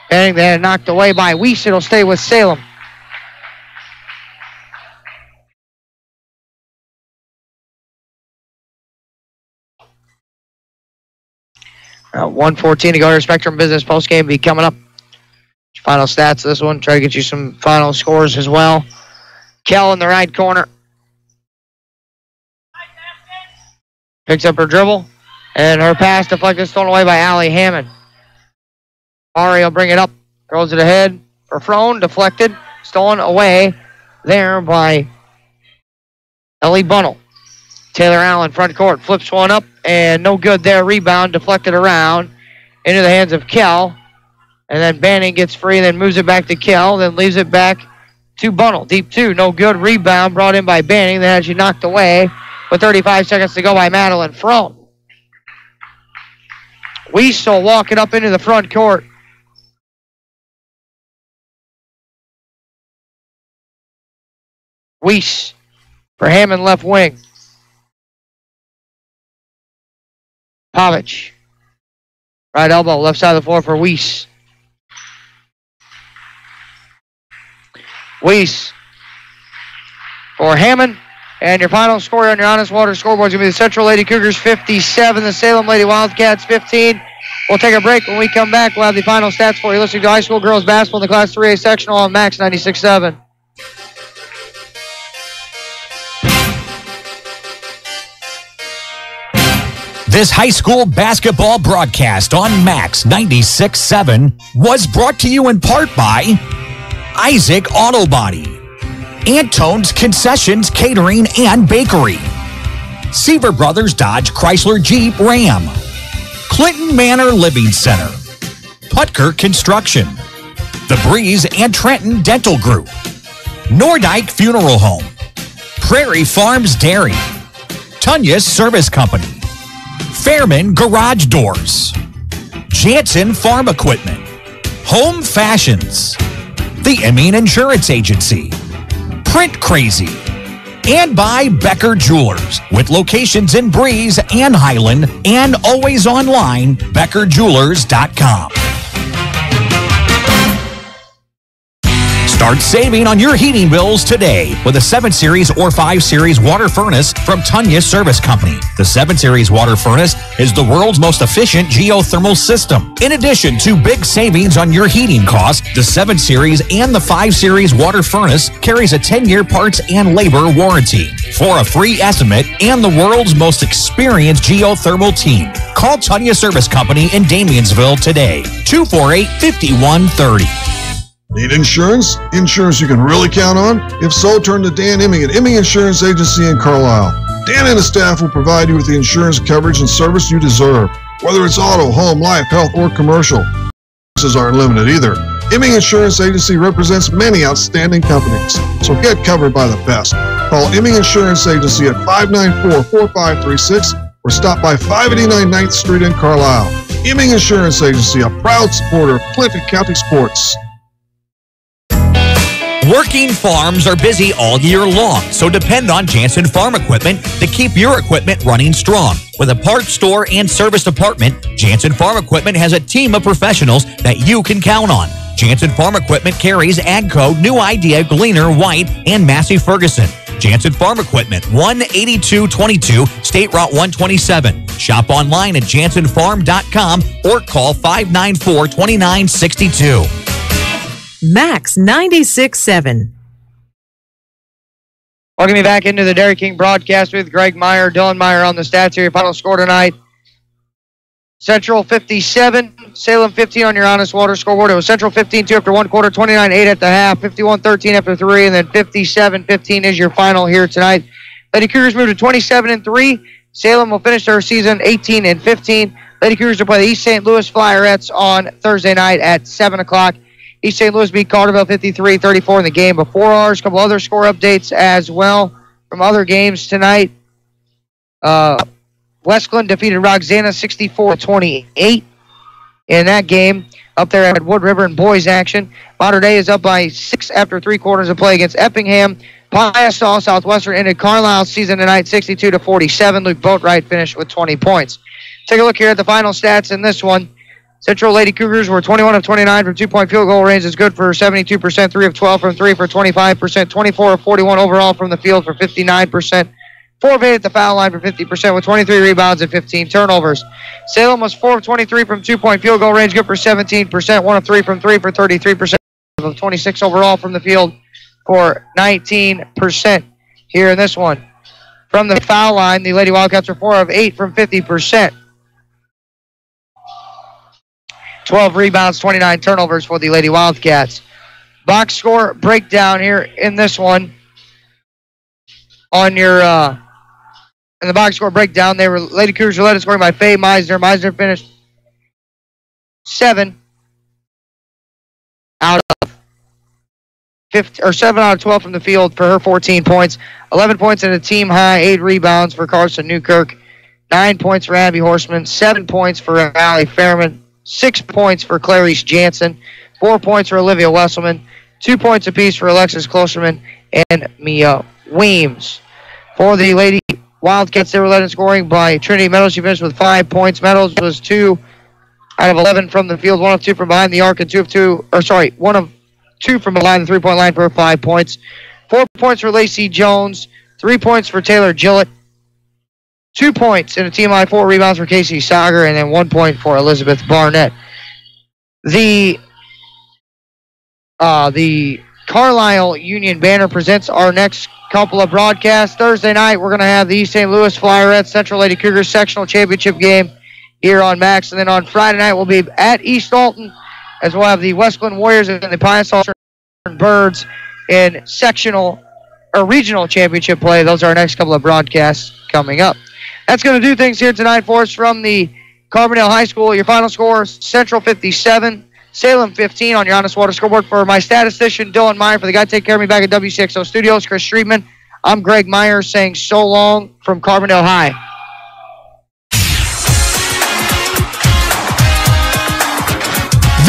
Banning then knocked away by Weiss. It'll stay with Salem. 1:14 to go to Spectrum Business postgame. Be coming up. Final stats of this one. Try to get you some final scores as well. Kel in the right corner. Picks up her dribble. And her pass deflected, stolen away by Allie Hammond. Ari will bring it up. Throws it ahead for Frone. Deflected. Stolen away there by Ellie Bunnell. Taylor Allen, front court. Flips one up. And no good there. Rebound deflected around into the hands of Kel. And then Banning gets free, then moves it back to Kel, then leaves it back to Bunnell. Deep 2, no good. Rebound brought in by Banning, then actually knocked away with 35 seconds to go by Madeline Frone. Weasel walking up into the front court. Weiss for Hammond left wing. Povich. Right elbow, left side of the floor for Weiss. Weiss for Hammond. And your final score on your Honest Water scoreboard is going to be the Central Lady Cougars 57, the Salem Lady Wildcats 15. We'll take a break. When we come back, we'll have the final stats for you. Listening to high school girls basketball in the Class 3A sectional on Max 96.7. This high school basketball broadcast on Max 96.7 was brought to you in part by Isaac Auto Body, Antone's Concessions Catering and Bakery, Seaver Brothers Dodge Chrysler Jeep Ram, Clinton Manor Living Center, Putker Construction, The Breeze and Trenton Dental Group, Nordyke Funeral Home, Prairie Farms Dairy, Tunya's Service Company, Fairman Garage Doors, Jansen Farm Equipment, Home Fashions, the Emeen Insurance Agency, Print Crazy, And by Becker Jewelers, with locations in Breeze and Highland, and always online, BeckerJewelers.com. Start saving on your heating bills today with a 7 Series or 5 Series water furnace from Tunya Service Company. The 7 Series water furnace is the world's most efficient geothermal system. In addition to big savings on your heating costs, the 7 Series and the 5 Series water furnace carries a 10-year parts and labor warranty. For a free estimate and the world's most experienced geothermal team, call Tunya Service Company in Damiansville today, 248-5130. Need insurance? Insurance you can really count on? If so, turn to Dan Imming at Imming Insurance Agency in Carlisle. Dan and his staff will provide you with the insurance coverage and service you deserve. Whether it's auto, home, life, health, or commercial, services aren't limited either. Imming Insurance Agency represents many outstanding companies, so get covered by the best. Call Imming Insurance Agency at 594-4536 or stop by 589 9th Street in Carlisle. Imming Insurance Agency, a proud supporter of Clinton County sports. Working farms are busy all year long, so depend on Jansen Farm Equipment to keep your equipment running strong. With a parts store and service department, Jansen Farm Equipment has a team of professionals that you can count on. Jansen Farm Equipment carries AGCO, New Idea, Gleaner, White, and Massey Ferguson. Jansen Farm Equipment, 18222 State Route 127. Shop online at jansenfarm.com or call 594-2962. Max 96.7. Welcome you back into the Dairy King broadcast with Greg Meyer, Dylan Meyer on the stats here. Your final score tonight, Central 57, Salem 15 on your honest water scoreboard. It was Central 15-2 after one quarter, 29-8 at the half, 51-13 after three, and then 57-15 is your final here tonight. Lady Cougars moved to 27-3. Salem will finish their season 18-15. Lady Cougars will play the East St. Louis Flyerettes on Thursday night at 7 o'clock. East St. Louis beat Carterville 53-34 in the game before ours. A couple other score updates as well from other games tonight. West Glen defeated Roxana 64-28 in that game up there at Wood River in boys action. Mater Dei is up by 6 after 3 quarters of play against Effingham. Piasaw Southwestern ended Carlisle's season tonight 62-47. Luke Boatwright finished with 20 points. Take a look here at the final stats in this one. Central Lady Cougars were 21 of 29 from two-point field goal range. Is good for 72%, 3 of 12 from 3 for 25%, 24 of 41 overall from the field for 59%, 4 of 8 at the foul line for 50%, with 23 rebounds and 15 turnovers. Salem was 4 of 23 from two-point field goal range, good for 17%, 1 of 3 from 3 for 33%, of 26 overall from the field for 19% here in this one. From the foul line, the Lady Wildcats are 4 of 8 from 50%. 12 rebounds, 29 turnovers for the Lady Wildcats. Box score breakdown here in this one. On your in the box score breakdown, they were Lady Cougars were led in scoring by Faye Meisner. Meisner finished 7 out of 12 from the field for her 14 points. 11 points and a team high, 8 rebounds for Carson Newkirk, 9 points for Abby Horseman, 7 points for Allie Fairman, 6 points for Clarice Jansen, 4 points for Olivia Wesselman, 2 points apiece for Alexis Klosterman and Mia Weems. For the Lady Wildcats, they were led in scoring by Trinity Meadows. She finished with 5 points. Meadows was 2 out of 11 from the field, 1 of 2 from behind the arc, and 1 of 2 from behind the three-point line for 5 points. 4 points for Lacey Jones, 3 points for Taylor Gillett, 2 points in a team high, 4 rebounds for Casey Sager, and then 1 point for Elizabeth Barnett. The Carlisle Union Banner presents our next couple of broadcasts. Thursday night, we're going to have the East St. Louis Flyerettes Central Lady Cougars sectional championship game here on Max. And then on Friday night, we'll be at East Alton, as we'll have the West Glen Warriors and the Piasaw Birds in sectional or regional championship play. Those are our next couple of broadcasts coming up. That's going to do things here tonight for us from the Carbondale High School. Your final score, Central 57, Salem 15 on your Honest Water scoreboard. For my statistician, Dylan Meyer, for the guy taking care of me back at WCXO Studios, Chris Streetman, I'm Greg Meyer saying so long from Carbondale High.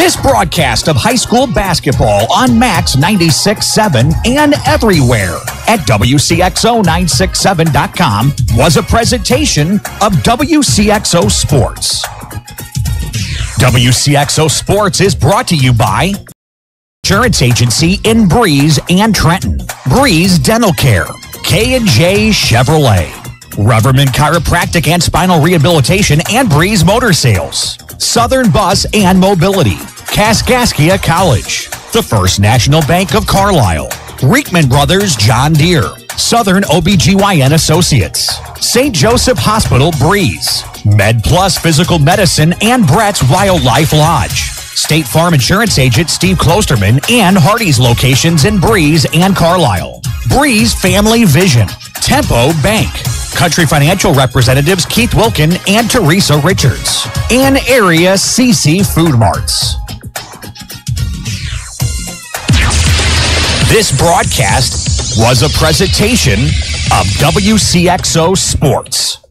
This broadcast of high school basketball on Max 96.7 and everywhere at WCXO967.com was a presentation of WCXO Sports. WCXO Sports is brought to you by Insurance Agency in Breeze and Trenton, Breeze Dental Care, K&J Chevrolet, Reverman Chiropractic and Spinal Rehabilitation and Breeze Motor Sales, Southern Bus and Mobility, Kaskaskia College, the First National Bank of Carlisle, Reekman Brothers John Deere, Southern OBGYN Associates, St. Joseph Hospital Breeze, Med Plus Physical Medicine and Brett's Wildlife Lodge, State Farm Insurance Agent Steve Klosterman and Hardy's locations in Breeze and Carlisle, Breeze Family Vision, Tempo Bank, Country Financial representatives Keith Wilkin and Teresa Richards, and Area CC Food Marts. This broadcast was a presentation of WCXO Sports.